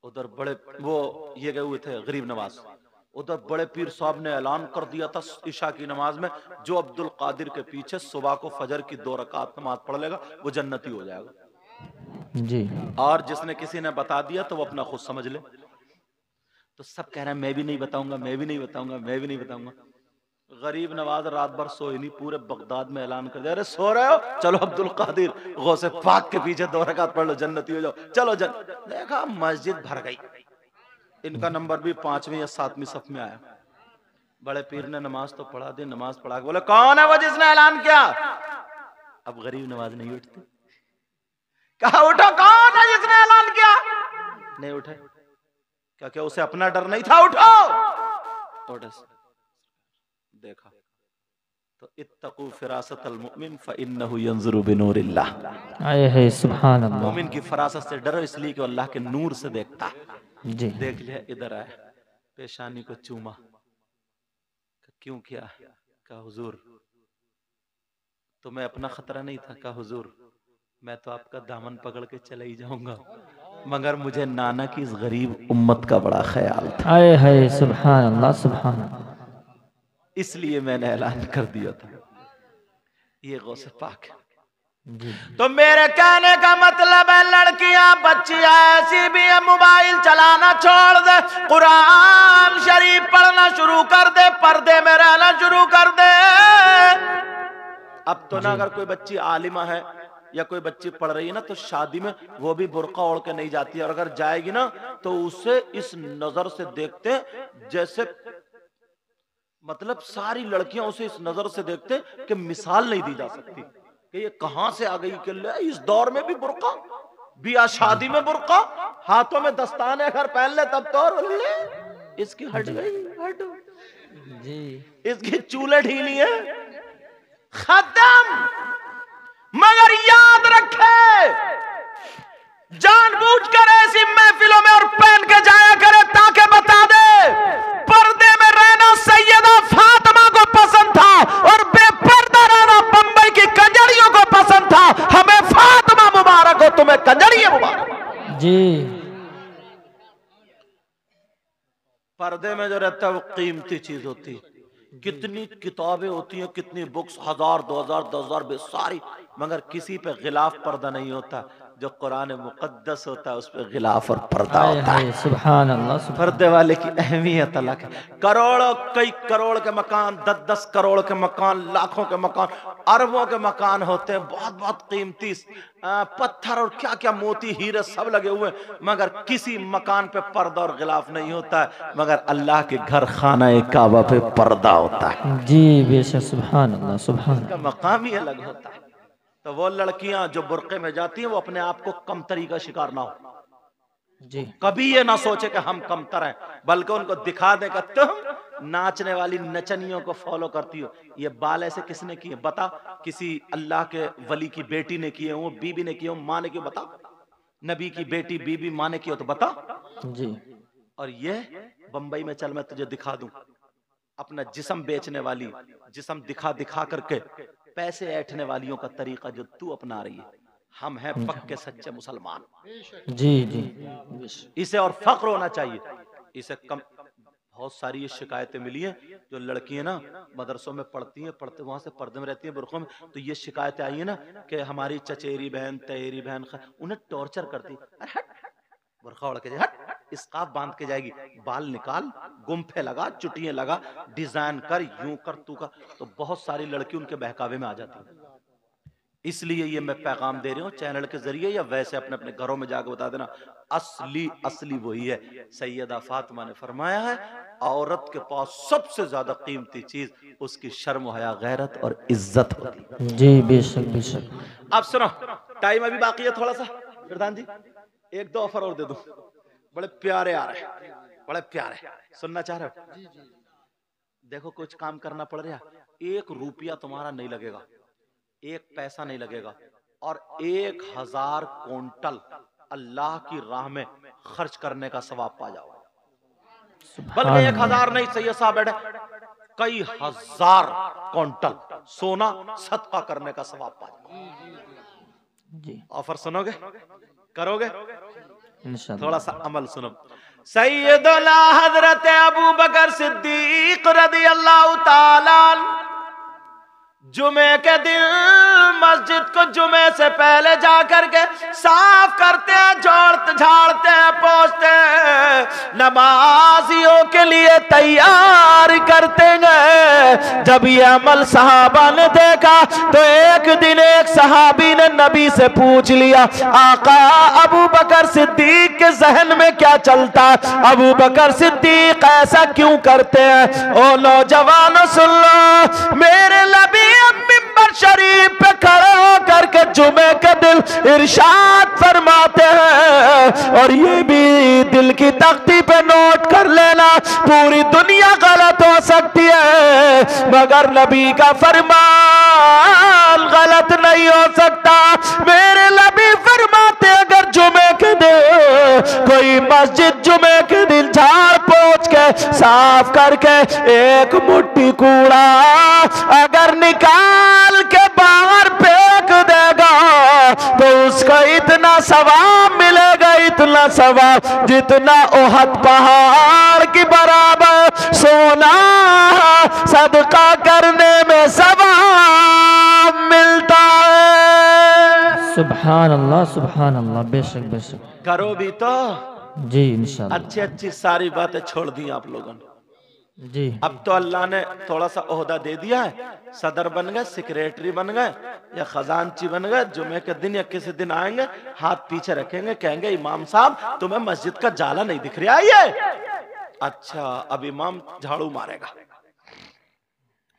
उधर बड़े वो ये गए हुए थे गरीब नवाज, उधर बड़े पीर साहब ने ऐलान कर दिया था ईशा की नमाज में, जो अब्दुल कादिर के पीछे सुबह को फजर की 2 रकात नमाज पढ़ लेगा वो जन्नती हो जाएगा।
जी।
और जिसने किसी ने बता दिया तो वो अपना खुद समझ ले। तो सब कह रहे हैं मैं भी नहीं बताऊंगा, मैं भी नहीं बताऊंगा, मैं भी नहीं बताऊंगा। गरीब नवाज रात भर सोए नहीं, पूरे बगदाद में ऐलान कर दिया, अरे सो रहे हो, चलो अब्दुल कादिर गौसे पाक के पीछे 2 रकात पढ़ लो, जन्नती हो जाओ, चलो देखा मस्जिद भर गई। इनका नंबर भी 5वीं या 7वीं सफ में आया। बड़े पीर ने नमाज तो पढ़ा दी, नमाज पढ़ा के बोले कौन है वो जिसने ऐलान किया? अब गरीब नवाज नहीं उठते, कहा उठो, कौन है जिसने ऐलान किया? नहीं उठे। क्या उसे अपना डर नहीं था? उठो। देखा तो इत्तकू फिरासतल मुमिन फइन्नहु यंजुरु बिनूरिल्लाह।
आए है सुभान अल्लाह।
मोमिन की फरासत से डरो इसलिए कि अल्लाह के नूर से देखता।
जी।
देख लिया, इधर आया, पेशानी को चूमा, क्यों किया? कहा हुजूर तुम्हें अपना खतरा नहीं था? कहा हुजूर मैं तो आपका दामन पकड़ के चला ही जाऊंगा, मगर मुझे नाना की इस गरीब उम्मत का बड़ा ख्याल था।
आए है सुभान अल्लाह, सुभान अल्लाह।
इसलिए मैंने ऐलान कर दिया था। ये गौसे पाक है।
जी।
तो मेरे कहने का मतलब है लड़कियां बच्चियां ऐसी भी है, मोबाइल चलाना छोड़ दे, कुरान शरीफ पढ़ना शुरू कर दे, पर्दे में रहना शुरू कर दे। अब तो ना अगर कोई बच्ची आलिमा है या कोई बच्ची पढ़ रही है ना, तो शादी में वो भी बुर्का ओढ़ के नहीं जाती है, और अगर जाएगी ना तो उसे इस नजर से देखते जैसे, मतलब सारी लड़कियां उसे इस नजर से देखते कि मिसाल नहीं दी जा सकती कि ये कहां से आ गई कि इस दौर में भी बुर्का, बिया शादी में बुर्का, हाथों में दस्ताने अगर पहन ले तब तो इसकी हट गई, हट
जी।
इसकी चूल्हे ढीली है, खत्म। मगर याद रखे जानबूझकर ऐसी महफिलों में और पहन के जाया करे ताकि बता दे पर्दे में रहना सैयदा फातिमा को पसंद था और बेपर्दा रहना बंबई की कंजरियों को पसंद था। हमें फातिमा मुबारक हो, तुम्हें कंजरी मुबारक।
जी।
पर्दे में जो रहता है वो कीमती चीज होती है। कितनी किताबें होती हैं, कितनी बुक्स, 1000 2000 10,000 सारी, मगर किसी पे गिलाफ पर्दा नहीं होता। जो कुरान मुकद्दस होता है उस पे गिलाफ और पर्दा होता है।
सुभान अल्लाह, सुभान।
पर्दे वाले की अहमियत अलग है। करोड़ों, कई करोड़ के मकान, 10-10 करोड़ के मकान, लाखों के मकान, अरबों के मकान होते हैं, बहुत बहुत कीमती पत्थर और क्या क्या मोती हीरे सब लगे हुए, मगर किसी मकान पे पर्दा और गिलाफ नहीं होता है। मगर अल्लाह के घर खाना काबा पे पर्दा होता है।
जी बेशक, सुभान अल्लाह, सुभान।
इसका मकाम ही अलग होता है। तो वो लड़कियां जो बुर्के में जाती हैं वो अपने आप को कमतरी का शिकार ना हो,
जी।
कभी ये ना सोचे कि हम कमतर हैं, बल्कि उनको दिखा दे कि तुम नाचने वाली नचनियों को फॉलो करती हो। ये बाल ऐसे किसने किए बता? किसी अल्लाह के वली की बेटी ने किए हो, बीबी ने किए हो, माँ ने किए बता? नबी की बेटी बीबी माँ ने किए हो तो बता।
जी।
और ये बंबई में चल मैं तुझे दिखा दूं, अपना जिस्म बेचने वाली, जिस्म दिखा दिखा करके पैसे ऐंठने वालियों का तरीका जो तू अपना रही है। हम हैं पक्के सच्चे मुसलमान।
जी जी।
इसे और फख्र होना चाहिए। इसे कम, बहुत सारी ये शिकायतें मिली हैं, जो लड़कियां ना मदरसों में पढ़ती हैं, पढ़ते वहां से पर्दे में रहती हैं बुर्कों में, तो ये शिकायतें आई है ना कि हमारी चचेरी बहन, तहेरी बहन उन्हें टॉर्चर करती। अरे हट, बुर्का ओढ़ के हट, स्कार्फ बांध के जाएगी, बाल निकाल, गुम्फे लगा, चुटियां लगा, डिजाइन कर, यूं कर, तू कर, तो बहुत सारी लड़की उनके बहकावे में आ जाती है। इसलिए ये मैं पैगाम दे रही हूँ चैनल के जरिए या वैसे अपने अपने घरों में जाकर बता देना, असली वही है। सैयदा फातिमा ने फरमाया है औरत के पास सबसे ज्यादा कीमती चीज उसकी शर्म हया, गैरत और इज्जत होती है।
जी बेशक, बेशक।
अब सुनो, टाइम अभी बाकी है थोड़ा सा, प्रधान जी 1-2 ऑफर और दे दूं, बड़े प्यारे आ रहे हैं, बड़े प्यारे, सुनना चाह रहे हो? देखो कुछ काम करना पड़ रहा, 1 रुपया तुम्हारा नहीं लगेगा, 1 पैसा नहीं लगेगा, और 1000 क्विंटल अल्लाह की राह में खर्च करने का सवाब पा जाओ। बल्कि 1000 नहीं, सैयद साहब बैठे, कई हजार क्विंटल सोना सदका करने का सवाब पा जाओ।
जी
ऑफर सुनोगे, करोगे?
इंशाअल्लाह।
थोड़ा सा अमल सुनो। सैयदना हजरत अबू बकर सिद्दीक रदियल्लाहु ताला जुमे के दिन मस्जिद को जुमे से पहले जाकर के साफ करते हैं, झाड़ते हैं, पोंछते हैं, नमाजियों के लिए तैयार करते हैं। जब ये अमल सहाबा ने देखा तो एक दिन एक सहाबी ने नबी से पूछ लिया, आका अबू बकर सिद्दीक के जहन में क्या चलता है? अबू बकर सिद्दीक ऐसा क्यों करते हैं? ओ नौजवानों सुन लो, मेरे नबी मिंबर शरीफ पे खड़े होकर के जुमे के दिन इरशाद फरमाते हैं, और ये भी दिल की तख्ती पे नोट कर लेना, पूरी दुनिया गलत हो सकती है मगर नबी का फरमान गलत नहीं हो सकता। मेरे नबी फरमाते अगर जुमे के दिन कोई मस्जिद जुमे के दिन झाड़ पोंछ के साफ करके एक मुट्ठी कूड़ा अगर निकाल के बाहर फेंक देगा तो उसको इतना सवाब मिलेगा, इतना सवाब जितना ओहद पहाड़ की बराबर सोना सदका करने में सवाब मिलता है।
सुभान अल्लाह, सुभान अल्लाह। बेशक बेशक।
करो भी तो।
जी इंशाअल्लाह।
अच्छी अच्छी सारी बातें छोड़ दी आप लोगों ने।
जी
अब तो अल्लाह ने थोड़ा सा ओहदा दे दिया है, सदर बन गए, सेक्रेटरी बन गए या खजांची बन गए। जुमे के दिन या किसी दिन आएंगे, हाथ पीछे रखेंगे, कहेंगे इमाम साहब तुम्हें मस्जिद का जाला नहीं दिख रहा है ये? अच्छा, अब इमाम झाड़ू मारेगा।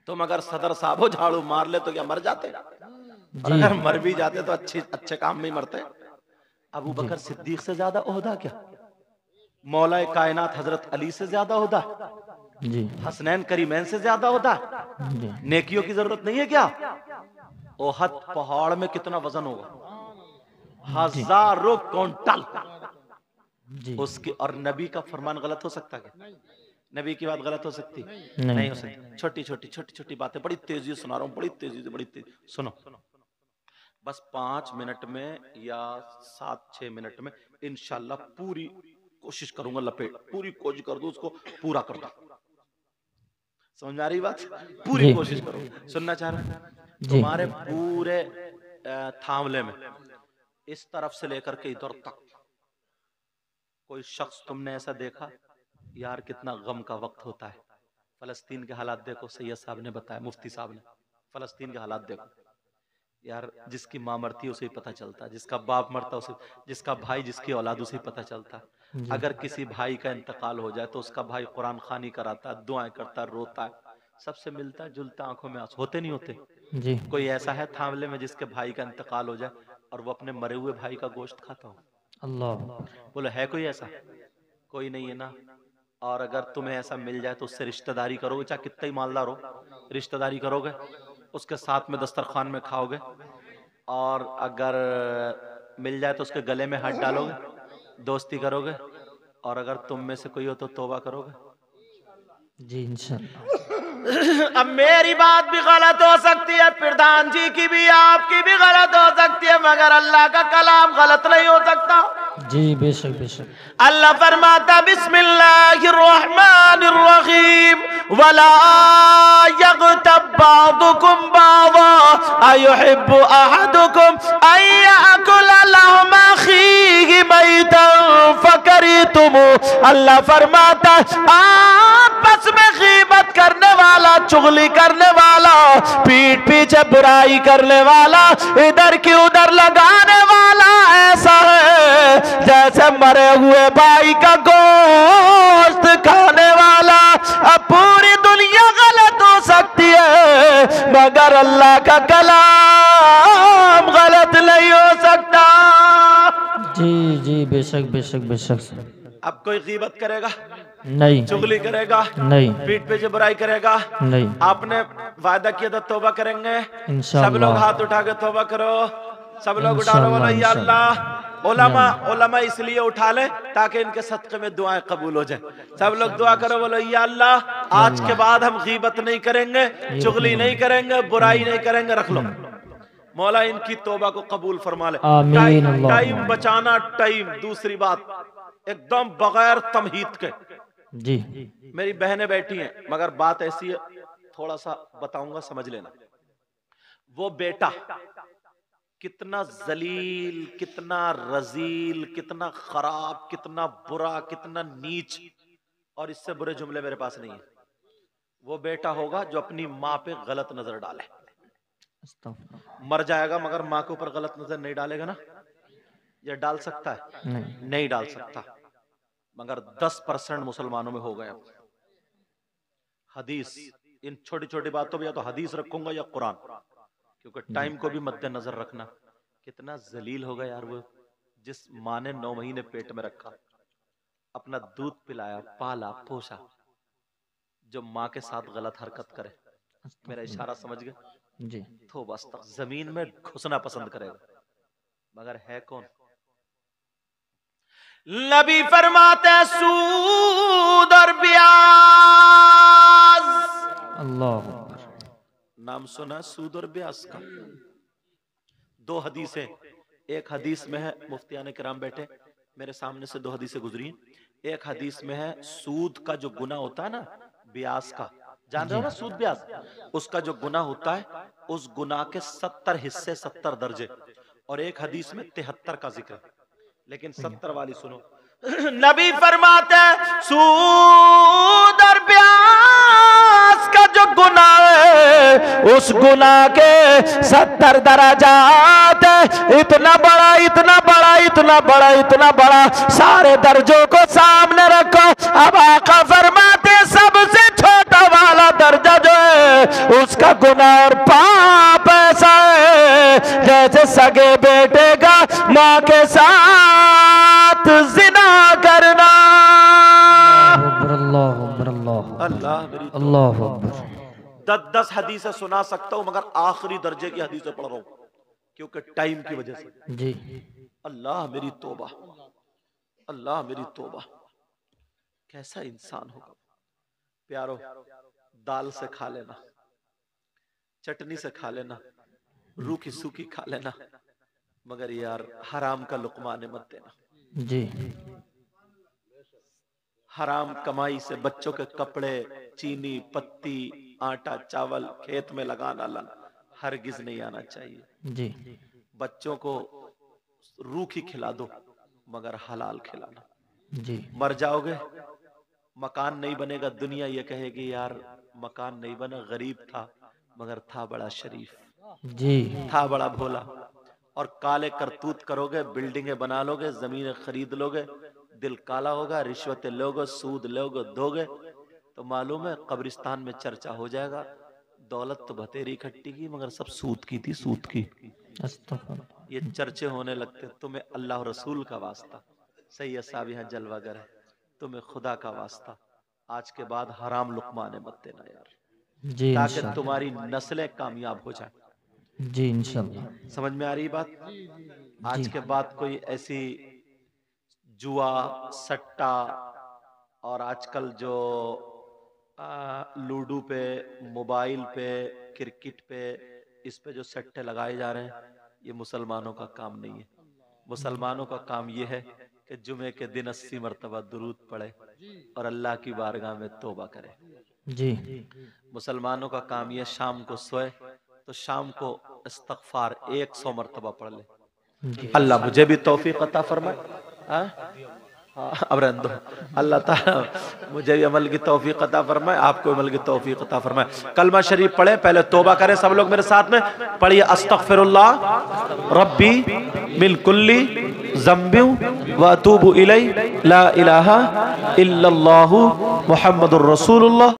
तुम अगर सदर साहब हो झाड़ू मार ले तो क्या मर जाते? और अगर मर भी जाते तो अच्छे काम में ही मरते। अबू बकर सिद्दीक से ज्यादा ओहदा क्या? मौला कायनात हजरत अली से ज्यादा ओहदा?
जी
हसनैन करीमैन से ज्यादा होता है?
जी।
नेकियों की जरूरत नहीं है क्या? ओहद पहाड़ में कितना वजन होगा? हजारों क्विंटल
जी।
उसकी। और नबी का फरमान गलत हो सकता क्या? नबी की बात गलत हो सकती?
नहीं
हो सकती। छोटी छोटी बातें बड़ी तेजी से सुना रहा हूँ, बड़ी तेजी सुनो। बस 5 मिनट में या 7-6 मिनट में इंशाल्लाह पूरी कोशिश करूंगा, पूरी कोशिश कर दूं, उसको पूरा कर दूं। समझ आ रही बात? पूरी कोशिश करो। सुनना चाह रहे हैं? तुम्हारे पूरे थामले में इस तरफ से लेकर के इधर तक कोई शख्स तुमने ऐसा देखा? यार कितना गम का वक्त होता है। फलस्तीन के हालात देखो, सैयद साहब ने बताया, मुफ्ती साहब ने। फलस्तीन के हालात देखो यार, जिसकी माँ मरती है उसे ही पता चलता है, जिसका बाप मरता है उसे, जिसका भाई जिसकी औलाद उसे ही पता चलता है। अगर किसी भाई का इंतकाल हो जाए तो उसका भाई कुरान खानी कराता है, दुआएं करता है, रोता है, सबसे मिलता जुलता, आंखों में आंसू होते नहीं होते
जी।
कोई ऐसा है थामले में जिसके भाई का इंतकाल हो जाए और वो अपने मरे हुए भाई का गोश्त खाता हो?
अल्लाह।
बोले है कोई ऐसा? कोई नहीं है ना। और अगर तुम्हें ऐसा मिल जाए तो उससे रिश्तेदारी करोगे, चाहे कितना ही मालदार हो, रिश्तेदारी करोगे, उसके साथ में दस्तरखान में खाओगे, और अगर मिल जाए तो उसके गले में हाथ डालोगे, दोस्ती करोगे, और अगर तुम में से कोई हो तो तौबा करोगे।
जी इंशाअल्लाह।
अब मेरी बात भी गलत हो सकती है, प्रधान जी की भी, आपकी भी गलत हो सकती है, मगर अल्लाह का कलाम गलत नहीं हो सकता।
जी बेशक बेशक।
अल्लाह फरमाता बिस्मिल्लाहिर्रहमानिर्रहीम वला यग़तब बादुकुम बादा अयुहिब्बु अहदुकुम अन याकुला लहमा अखीहि मैतन फकरितुम। अल्लाह फरमाता आपस में गीबत करने वाला, चुगली करने वाला, पीठ पीछे बुराई करने वाला, इधर की उधर लगाने वाला ऐसा है जैसे मरे हुए भाई का गोश्त खाने वाला। अब पूरी दुनिया गलत हो सकती है मगर अल्लाह का कलाम गलत नहीं हो सकता।
जी जी बेशक बेशक बेशक।
अब कोई गीबत करेगा
नहीं,
चुगली करेगा
नहीं,
पीठ पे जो बुराई करेगा
नहीं।
आपने वादा किया था तौबा करेंगे,
इंशाअल्लाह।
सब लोग हाथ उठा के तौबा करो। सब लोग उठा लो, बोलो या अल्लाह। उलमा इसलिए उठा ले ताकि इनके सदक़े में दुआएं कबूल हो जाए। सब लोग दुआ करो, बोलो या अल्लाह आज के बाद हम गीबत नहीं करेंगे, चुगली नहीं करेंगे, बुराई नहीं करेंगे। रख लो, मौला इनकी तौबा को कबूल फरमा ले। टाइम बचाना, टाइम। दूसरी बात, एकदम बगैर तमहीद के
जी।
मेरी बहनें बैठी हैं, मगर बात ऐसी है, थोड़ा सा बताऊंगा, समझ लेना। वो बेटा कितना जलील, कितना रजील, कितना खराब, कितना बुरा, कितना नीच, और इससे बुरे जुमले मेरे पास नहीं है। वो बेटा होगा जो अपनी माँ पे गलत नजर डाले, मर जाएगा मगर माँ के ऊपर गलत नजर नहीं डालेगा ना। ये डाल सकता है? नहीं डाल सकता। मगर 10% मुसलमानों में हो गया। हदीस, इन छोटी छोटी बातों में या तो हदीस रखूंगा या कुरान, क्योंकि टाइम को भी मद्देनजर रखना। कितना जलील होगा यार वो, जिस माँ ने 9 महीने पेट में रखा, अपना दूध पिलाया, पाला पोसा, जो माँ के साथ गलत हरकत करे। मेरा इशारा समझ गए
जी?
तो बस तक जमीन में घुसना पसंद करेगा, मगर है कौन? नबी फरमाते हैं सूद और ब्याज।
अल्लाह,
नाम सुना सूद और ब्याज का? 2 हदीसें, एक हदीस में है, मुफ्तियाने किराम बैठे मेरे सामने से 2 हदीसें गुजरी। एक हदीस में है सूद का जो गुनाह होता है ना, ब्याज का, जान रहे हो ना सूद ब्याज, उसका जो गुनाह होता है, उस गुनाह के 70 हिस्से, 70 दर्जे। और एक हदीस में 73 का जिक्र, लेकिन 70 वाली सुनो। नबी फरमाते हैं सूद और ब्याज का जो गुनाह है, उस गुनाह के 70 दराजात है। इतना बड़ा, इतना बड़ा, इतना बड़ा, इतना बड़ा, सारे दर्जों को सामने रखो। अब आका फरमाते सबसे छोटा वाला दर्जा जो है, उसका गुनाह और पाप ऐसा है जैसे सगे बेटे का माँ के साथ जिना करना।
अल्लाह,
10 हदीसें सुना सकता हूं, मगर आखिरी दर्जे की हदीसें पढ़ रहा हूं, क्योंकि टाइम की वजह से
जी।
अल्लाह मेरी तौबा, अल्लाह मेरी तौबा। कैसा इंसान होगा प्यारो? दाल से खा लेना, चटनी से खा लेना, रूखी सूखी खा लेना, मगर यार हराम का लुकमा ने मत देना
जी।
हराम कमाई से बच्चों के कपड़े, चीनी, पत्ती, आटा, चावल खेत में लगाना लन हरगिज नहीं आना चाहिए
जी।
बच्चों को रूखी खिला दो, मगर हलाल खिलाना।
जी।
मर जाओगे, मकान नहीं बनेगा, दुनिया ये कहेगी यार मकान नहीं बना, गरीब था मगर था बड़ा शरीफ
जी,
था बड़ा भोला। और काले करतूत करोगे, बिल्डिंगें बना लोगे, जमीनें खरीद लोगे, दिल काला होगा, रिश्वतें लोगे, सूद लोगे, दोगे, तो मालूम है कब्रिस्तान में चर्चा हो जाएगा, दौलत तो बतेरी इकट्ठी की मगर सब सूद की थी, सूद की। ये चर्चे होने लगते। तुम्हें अल्लाह रसूल का वास्ता, सही साहब यहाँ जलवागर है, तुम्हें खुदा का वास्ता आज के बाद हराम लुकमा ने मत देना यार
जी,
ताकि तुम्हारी नस्लें कामयाब हो जाए
जी इंशाल्लाह।
समझ में आ रही बात? आज के बाद कोई ऐसी जुआ, सट्टा और आजकल जो लूडो पे, मोबाइल पे, क्रिकेट पे, इस पे जो सट्टे लगाए जा रहे हैं, ये मुसलमानों का काम नहीं है। मुसलमानों का काम ये है कि जुमे के दिन 80 मरतबा दुरूद पढ़े और अल्लाह की बारगाह में तौबा करे।
जी।
मुसलमानों का काम ये शाम को सोए तो शाम को इस्तगफार 100 मरतबा पढ़ ले। अल्लाह मुझे भी तौफीक अता फरमाए। अब रहने दो, अल्लाह ताला मुझे भी अमल की तौफीक अता फरमाए, आपको अमल की तौफीक अता फरमाए। कलमा शरीफ पढ़े, पहले तौबा करें सब लोग मेरे साथ में पढ़िए। अस्तगफिरुल्लाह रब्बी मिन कुल्ली ज़म्बिन व अतूबु इलैहि ला इलाहा इल्लल्लाहु मुहम्मदुर रसूलुल्लाह।